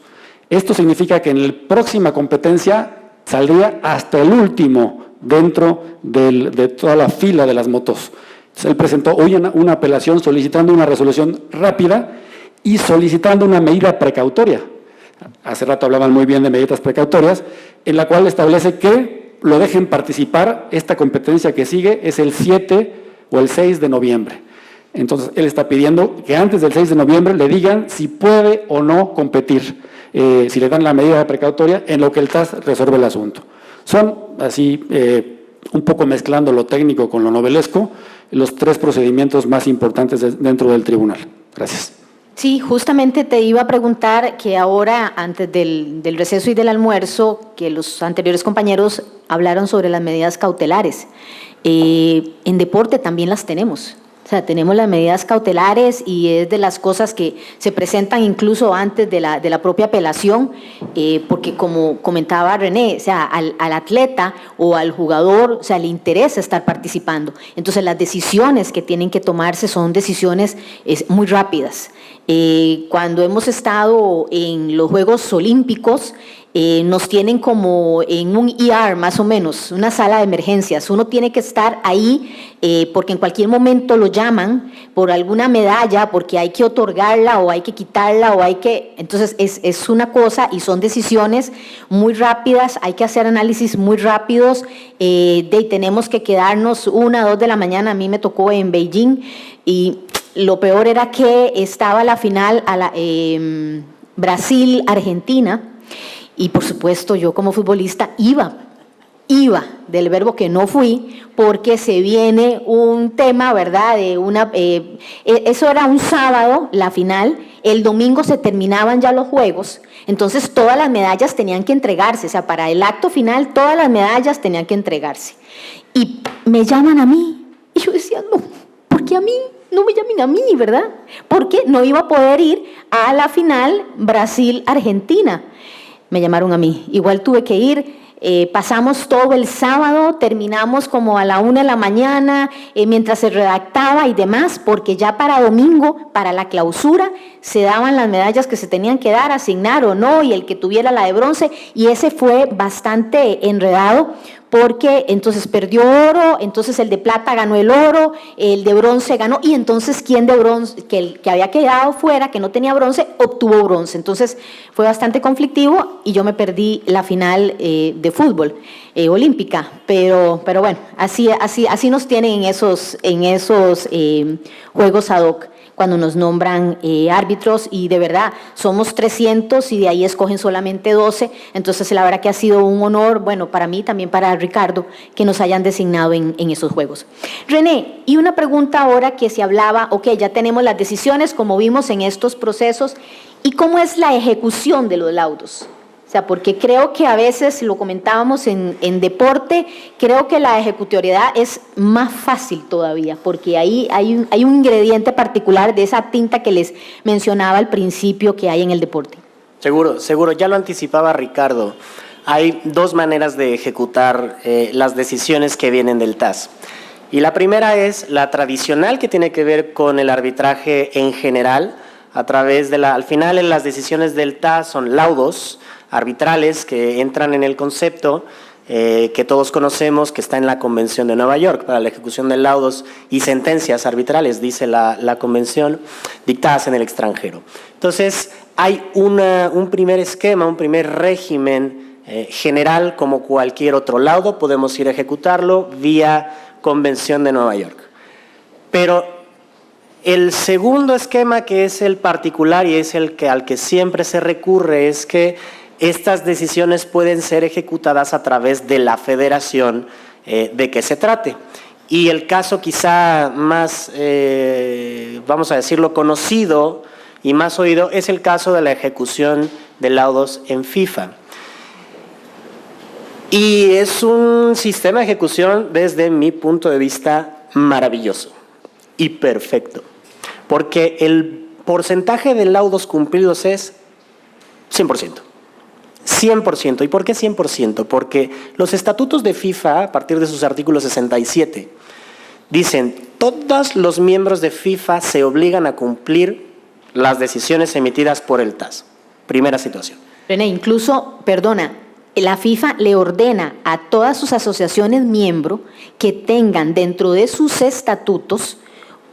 Esto significa que en la próxima competencia saldría hasta el último dentro de toda la fila de las motos. Entonces, él presentó hoy una apelación solicitando una resolución rápida y solicitando una medida precautoria. Hace rato hablaban muy bien de medidas precautorias, en la cual establece que lo dejen participar. Esta competencia que sigue es el 7 o el 6 de noviembre. Entonces, él está pidiendo que antes del 6 de noviembre le digan si puede o no competir, si le dan la medida precautoria, en lo que el TAS resuelve el asunto. Son así, un poco mezclando lo técnico con lo novelesco, los 3 procedimientos más importantes dentro del tribunal. Gracias. Sí, justamente te iba a preguntar que ahora, antes del receso y del almuerzo, que los anteriores compañeros hablaron sobre las medidas cautelares. En deporte también las tenemos. O sea, tenemos las medidas cautelares y es de las cosas que se presentan incluso antes de la propia apelación, porque como comentaba René, o sea, al atleta o al jugador, o sea, le interesa estar participando. Entonces, las decisiones que tienen que tomarse son decisiones muy rápidas. Cuando hemos estado en los Juegos Olímpicos, nos tienen como en un ER más o menos, una sala de emergencias. Uno tiene que estar ahí porque en cualquier momento lo llaman por alguna medalla, porque hay que otorgarla o hay que quitarla o hay que... Entonces es una cosa y son decisiones muy rápidas, hay que hacer análisis muy rápidos, tenemos que quedarnos 1, 2 de la mañana. A mí me tocó en Beijing y lo peor era que estaba la final Brasil-Argentina. Y por supuesto yo como futbolista iba del verbo que no fui, porque se viene un tema, ¿verdad? Eso era un sábado, la final, el domingo se terminaban ya los juegos, entonces todas las medallas tenían que entregarse, o sea, para el acto final todas las medallas tenían que entregarse. Y me llaman a mí, y yo decía, no, ¿por qué a mí? No me llamen a mí, ¿verdad? Porque no iba a poder ir a la final Brasil-Argentina. Me llamaron a mí, igual tuve que ir, pasamos todo el sábado, terminamos como a la 1 de la mañana, mientras se redactaba y demás, porque ya para domingo, para la clausura, se daban las medallas que se tenían que dar, asignar o no, y el que tuviera la de bronce, y ese fue bastante enredado, porque entonces perdió oro, entonces el de plata ganó el oro, el de bronce ganó, y entonces quien de bronce, que el que había quedado fuera, que no tenía bronce, obtuvo bronce. Entonces fue bastante conflictivo y yo me perdí la final de fútbol olímpica, pero bueno, así nos tienen en esos juegos ad hoc, cuando nos nombran árbitros, y de verdad somos 300 y de ahí escogen solamente 12, entonces la verdad que ha sido un honor, bueno, para mí, también para Ricardo, que nos hayan designado en esos juegos. René, y una pregunta ahora que se hablaba, ok, ya tenemos las decisiones como vimos en estos procesos, ¿y cómo es la ejecución de los laudos? O sea, porque creo que a veces, lo comentábamos en deporte, creo que la ejecutoriedad es más fácil todavía, porque ahí hay un ingrediente particular de esa tinta que les mencionaba al principio que hay en el deporte. Seguro, ya lo anticipaba Ricardo. Hay dos maneras de ejecutar las decisiones que vienen del TAS. Y la primera es la tradicional, que tiene que ver con el arbitraje en general, a través de al final las decisiones del TAS son laudos arbitrales que entran en el concepto que todos conocemos, que está en la Convención de Nueva York para la ejecución de laudos y sentencias arbitrales, dice la Convención, dictadas en el extranjero. Entonces, hay un primer esquema, un primer régimen general, como cualquier otro laudo, podemos ir a ejecutarlo vía Convención de Nueva York. Pero el segundo esquema, que es el particular y es el al que siempre se recurre, es que estas decisiones pueden ser ejecutadas a través de la federación de que se trate. Y el caso quizá más, vamos a decirlo, conocido y más oído es el caso de la ejecución de laudos en FIFA. Y es un sistema de ejecución, desde mi punto de vista, maravilloso y perfecto, porque el porcentaje de laudos cumplidos es 100%. 100%. ¿Y por qué 100%? Porque los estatutos de FIFA, a partir de sus artículos 67, dicen: todos los miembros de FIFA se obligan a cumplir las decisiones emitidas por el TAS. Primera situación. René, incluso, perdona, la FIFA le ordena a todas sus asociaciones miembro que tengan dentro de sus estatutos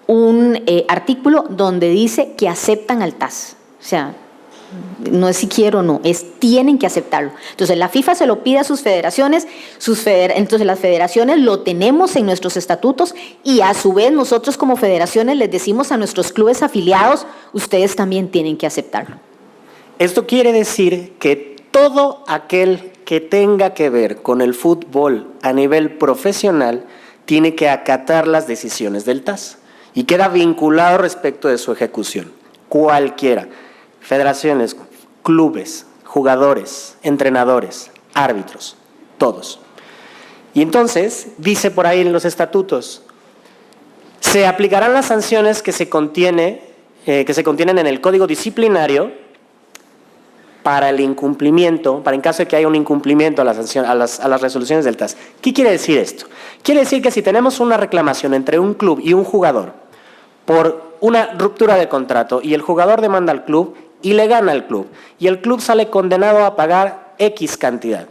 un artículo donde dice que aceptan al TAS. O sea, no es si quiero o no, tienen que aceptarlo. Entonces la FIFA se lo pide a sus federaciones, entonces las federaciones lo tenemos en nuestros estatutos, y a su vez nosotros como federaciones les decimos a nuestros clubes afiliados: ustedes también tienen que aceptarlo. Esto quiere decir que todo aquel que tenga que ver con el fútbol a nivel profesional tiene que acatar las decisiones del TAS y queda vinculado respecto de su ejecución. Cualquiera. Federaciones, clubes, jugadores, entrenadores, árbitros, todos. Y entonces, dice por ahí en los estatutos, Se aplicarán las sanciones que se contienen en el Código Disciplinario para el incumplimiento, para en caso de que haya un incumplimiento a las resoluciones del TAS. ¿Qué quiere decir esto? Quiere decir que si tenemos una reclamación entre un club y un jugador por una ruptura de contrato y el jugador demanda al club y le gana al club y el club sale condenado a pagar X cantidad,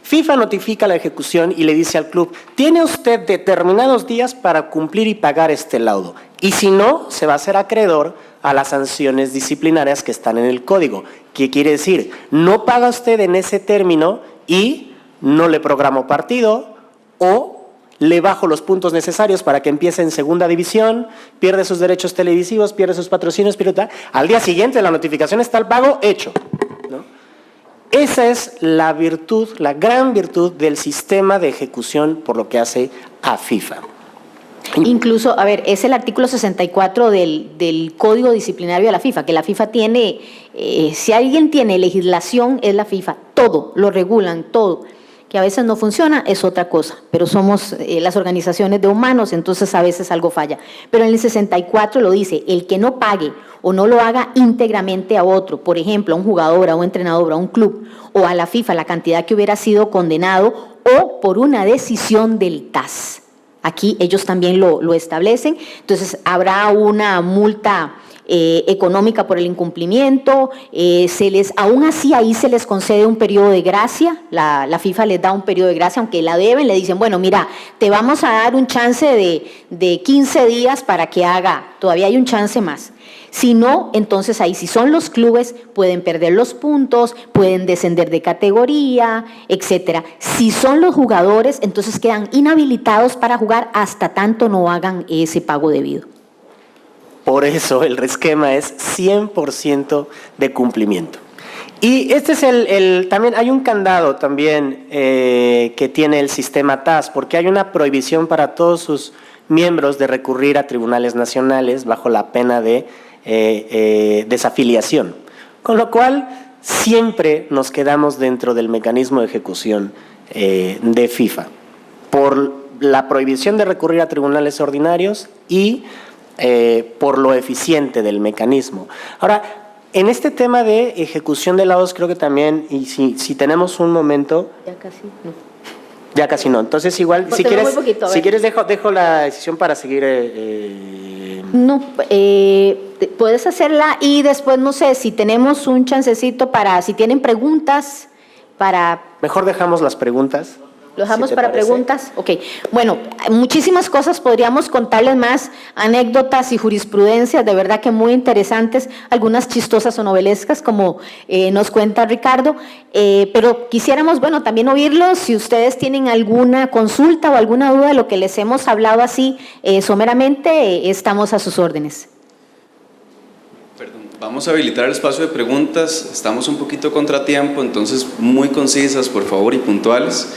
FIFA notifica la ejecución y le dice al club: tiene usted determinados días para cumplir y pagar este laudo, y si no, se va a hacer acreedor a las sanciones disciplinarias que están en el código. ¿Qué quiere decir? No paga usted en ese término y no le programo partido, o le bajo los puntos necesarios para que empiece en segunda división, pierde sus derechos televisivos, pierde sus patrocinios, al día siguiente la notificación está el pago hecho, ¿no? Esa es la virtud, la gran virtud del sistema de ejecución por lo que hace a FIFA. Incluso, a ver, es el artículo 64 del Código Disciplinario de la FIFA, que la FIFA tiene, si alguien tiene legislación, es la FIFA, todo, lo regulan, todo. Que a veces no funciona es otra cosa, pero somos las organizaciones de humanos, entonces a veces algo falla. Pero en el 64 lo dice: el que no pague o no lo haga íntegramente a otro, por ejemplo, a un jugador, a un entrenador, a un club, o a la FIFA, la cantidad que hubiera sido condenado, o por una decisión del TAS. Aquí ellos también lo establecen, entonces habrá una multa económica por el incumplimiento, aún así ahí se les concede un periodo de gracia, la FIFA les da un periodo de gracia, aunque la deben, le dicen: bueno, mira, te vamos a dar un chance de 15 días para que haga, todavía hay un chance más. Si no, entonces ahí si son los clubes, pueden perder los puntos, pueden descender de categoría, etcétera. Si son los jugadores, entonces quedan inhabilitados para jugar hasta tanto no hagan ese pago debido. Por eso el esquema es 100% de cumplimiento. Y este es también hay un candado también que tiene el sistema TAS, porque hay una prohibición para todos sus miembros de recurrir a tribunales nacionales bajo la pena de desafiliación, con lo cual siempre nos quedamos dentro del mecanismo de ejecución de FIFA por la prohibición de recurrir a tribunales ordinarios y por lo eficiente del mecanismo. Ahora, en este tema de ejecución de laudos, creo que también, y si tenemos un momento. Ya casi no. Ya casi no. Entonces igual, si quieres dejo la decisión para seguir. No, puedes hacerla y después, no sé, si tenemos un chancecito si tienen preguntas para. Mejor dejamos las preguntas. ¿Lo dejamos para preguntas? Ok. Bueno, muchísimas cosas podríamos contarles más, anécdotas y jurisprudencias, de verdad que muy interesantes, algunas chistosas o novelescas, como nos cuenta Ricardo, pero quisiéramos, bueno, también oírlos, si ustedes tienen alguna consulta o alguna duda de lo que les hemos hablado así someramente, estamos a sus órdenes. Perdón, vamos a habilitar el espacio de preguntas, estamos un poquito contratiempo, entonces muy concisas, por favor, y puntuales.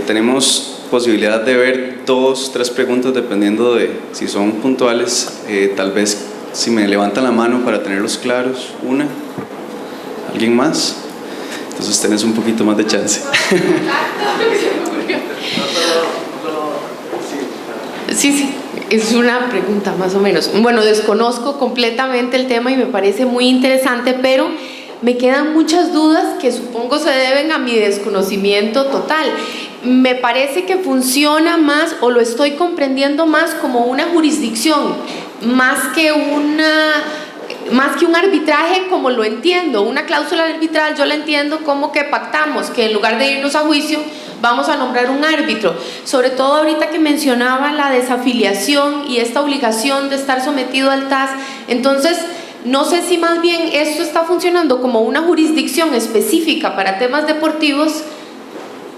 Tenemos posibilidad de ver 2, 3 preguntas dependiendo de si son puntuales. Tal vez si me levantan la mano para tenerlos claros. Una. ¿Alguien más? Entonces tenés un poquito más de chance. Sí, es una pregunta más o menos. Bueno, desconozco completamente el tema y me parece muy interesante, pero me quedan muchas dudas que supongo se deben a mi desconocimiento total. Me parece que funciona más, o lo estoy comprendiendo más, como una jurisdicción, más que un arbitraje, como lo entiendo. Una cláusula arbitral yo la entiendo como que pactamos, que en lugar de irnos a juicio vamos a nombrar un árbitro. Sobre todo ahorita que mencionaba la desafiliación y esta obligación de estar sometido al TAS, entonces no sé si más bien esto está funcionando como una jurisdicción específica para temas deportivos,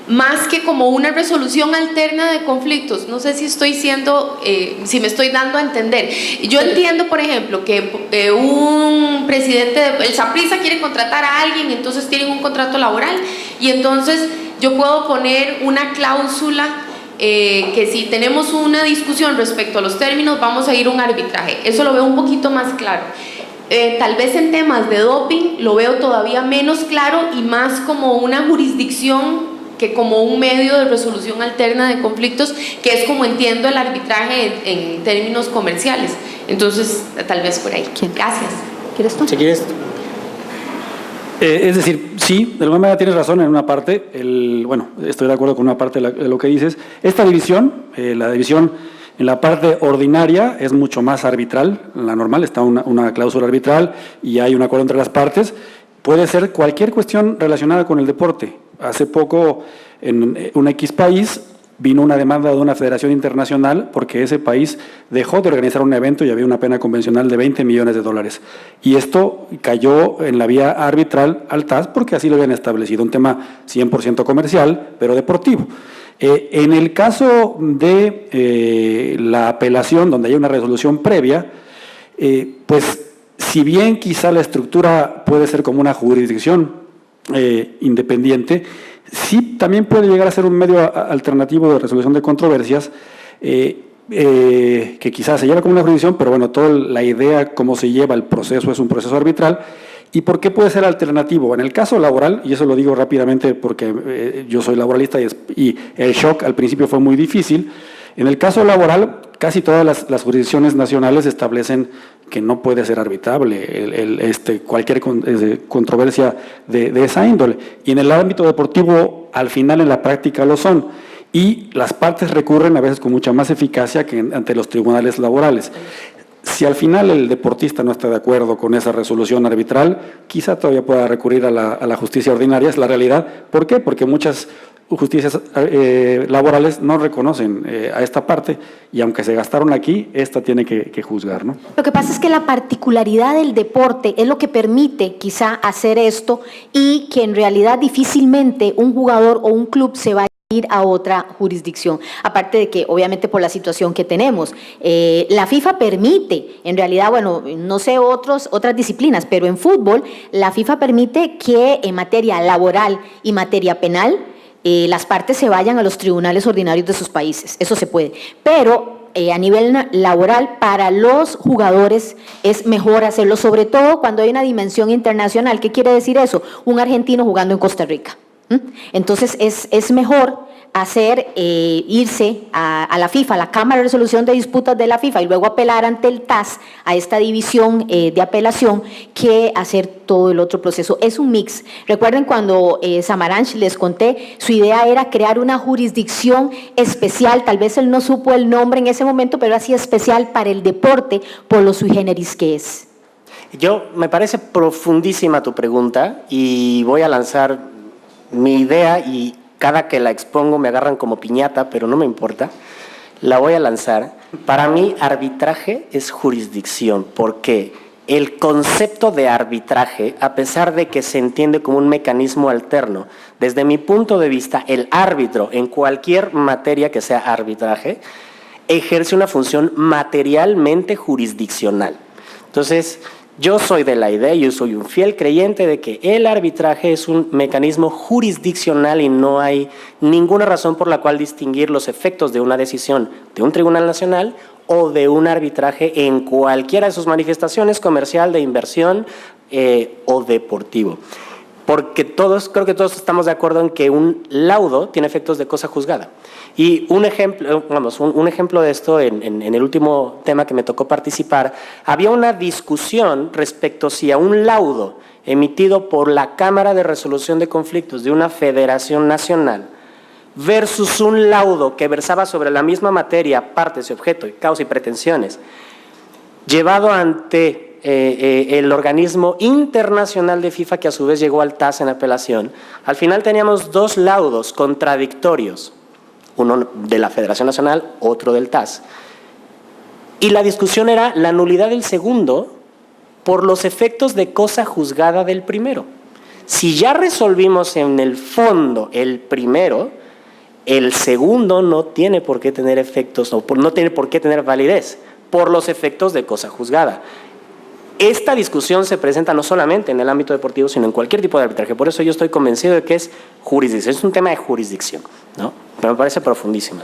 más que como una resolución alterna de conflictos. No sé si si me estoy dando a entender. Yo entiendo, por ejemplo, que un presidente, el Saprissa quiere contratar a alguien, entonces tienen un contrato laboral, y entonces yo puedo poner una cláusula que si tenemos una discusión respecto a los términos, vamos a ir a un arbitraje. Eso lo veo un poquito más claro. Tal vez en temas de doping lo veo todavía menos claro y más como una jurisdicción que como un medio de resolución alterna de conflictos, que es como entiendo el arbitraje en términos comerciales. Entonces, tal vez por ahí. ¿Quién? Gracias. ¿Quieres tú? Si quieres. Es decir, sí, de alguna manera tienes razón en una parte. Bueno, estoy de acuerdo con una parte de lo que dices. Esta división, la división en la parte ordinaria es mucho más arbitral. En la normal está una cláusula arbitral y hay un acuerdo entre las partes. Puede ser cualquier cuestión relacionada con el deporte. Hace poco, en un X país, vino una demanda de una federación internacional porque ese país dejó de organizar un evento y había una pena convencional de $20 millones. Y esto cayó en la vía arbitral al TAS porque así lo habían establecido, un tema 100% comercial, pero deportivo. En el caso de la apelación, donde hay una resolución previa, pues si bien quizá la estructura puede ser como una jurisdicción independiente, sí también puede llegar a ser un medio alternativo de resolución de controversias que quizás se lleva como una jurisdicción, pero bueno, toda la idea, cómo se lleva el proceso, es un proceso arbitral. ¿Y por qué puede ser alternativo? En el caso laboral, y eso lo digo rápidamente porque yo soy laboralista y el shock al principio fue muy difícil, en el caso laboral casi todas las jurisdicciones nacionales establecen que no puede ser arbitrable cualquier controversia de esa índole. Y en el ámbito deportivo, al final en la práctica lo son. Y las partes recurren a veces con mucha más eficacia que ante los tribunales laborales. Si al final el deportista no está de acuerdo con esa resolución arbitral, quizá todavía pueda recurrir a la justicia ordinaria, es la realidad. ¿Por qué? Porque muchas justicias laborales no reconocen a esta parte y aunque se gastaron aquí, esta tiene que juzgar, ¿no? Lo que pasa es que la particularidad del deporte es lo que permite quizá hacer esto y que en realidad difícilmente un jugador o un club se va a ir a otra jurisdicción, aparte de que obviamente por la situación que tenemos, la FIFA permite, en realidad, bueno, no sé otras disciplinas, pero en fútbol la FIFA permite que en materia laboral y materia penal las partes se vayan a los tribunales ordinarios de sus países, eso se puede, pero a nivel laboral para los jugadores es mejor hacerlo, sobre todo cuando hay una dimensión internacional. ¿Qué quiere decir eso? Un argentino jugando en Costa Rica. Entonces es mejor irse a la FIFA, a la Cámara de Resolución de Disputas de la FIFA y luego apelar ante el TAS a esta división de apelación que hacer todo el otro proceso. Es un mix. Recuerden cuando Samaranch les conté, su idea era crear una jurisdicción especial, tal vez él no supo el nombre en ese momento, pero así especial para el deporte por lo sui generis que es. Me parece profundísima tu pregunta y voy a lanzar mi idea y cada que la expongo me agarran como piñata, pero no me importa, la voy a lanzar. Para mí, arbitraje es jurisdicción, porque el concepto de arbitraje, a pesar de que se entiende como un mecanismo alterno, desde mi punto de vista, el árbitro en cualquier materia que sea arbitraje, ejerce una función materialmente jurisdiccional. Entonces, yo soy de la idea, yo soy un fiel creyente de que el arbitraje es un mecanismo jurisdiccional y no hay ninguna razón por la cual distinguir los efectos de una decisión de un tribunal nacional o de un arbitraje en cualquiera de sus manifestaciones, comercial, de inversión o deportivo. Porque creo que todos estamos de acuerdo en que un laudo tiene efectos de cosa juzgada. Y un ejemplo de esto, en el último tema que me tocó participar, había una discusión respecto si a un laudo emitido por la Cámara de Resolución de Conflictos de una federación nacional versus un laudo que versaba sobre la misma materia, partes y objeto, causa y pretensiones, llevado ante el organismo internacional de FIFA, que a su vez llegó al TAS en apelación. Al final teníamos dos laudos contradictorios, uno de la Federación Nacional, otro del TAS. Y la discusión era la nulidad del segundo por los efectos de cosa juzgada del primero. Si ya resolvimos en el fondo el primero, el segundo no tiene por qué tener efectos, o no tiene por qué tener validez por los efectos de cosa juzgada. Esta discusión se presenta no solamente en el ámbito deportivo, sino en cualquier tipo de arbitraje. Por eso yo estoy convencido de que es jurisdicción, es un tema de jurisdicción, ¿no? Pero me parece profundísima.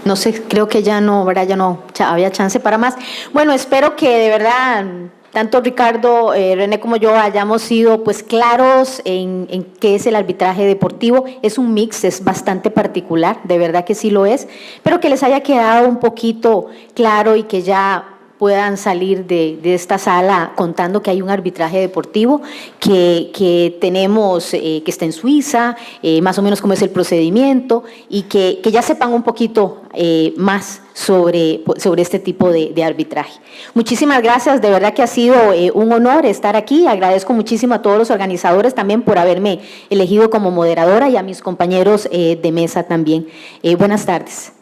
No sé, creo que ya no, ¿verdad? Ya no había chance para más. Bueno, espero que de verdad tanto Ricardo, René como yo hayamos sido pues claros en qué es el arbitraje deportivo. Es un mix, es bastante particular, de verdad que sí lo es, pero que les haya quedado un poquito claro y que ya puedan salir de esta sala contando que hay un arbitraje deportivo que tenemos, que está en Suiza, más o menos cómo es el procedimiento, y que ya sepan un poquito más sobre este tipo de arbitraje. Muchísimas gracias, de verdad que ha sido un honor estar aquí. Agradezco muchísimo a todos los organizadores también por haberme elegido como moderadora y a mis compañeros de mesa también. Buenas tardes.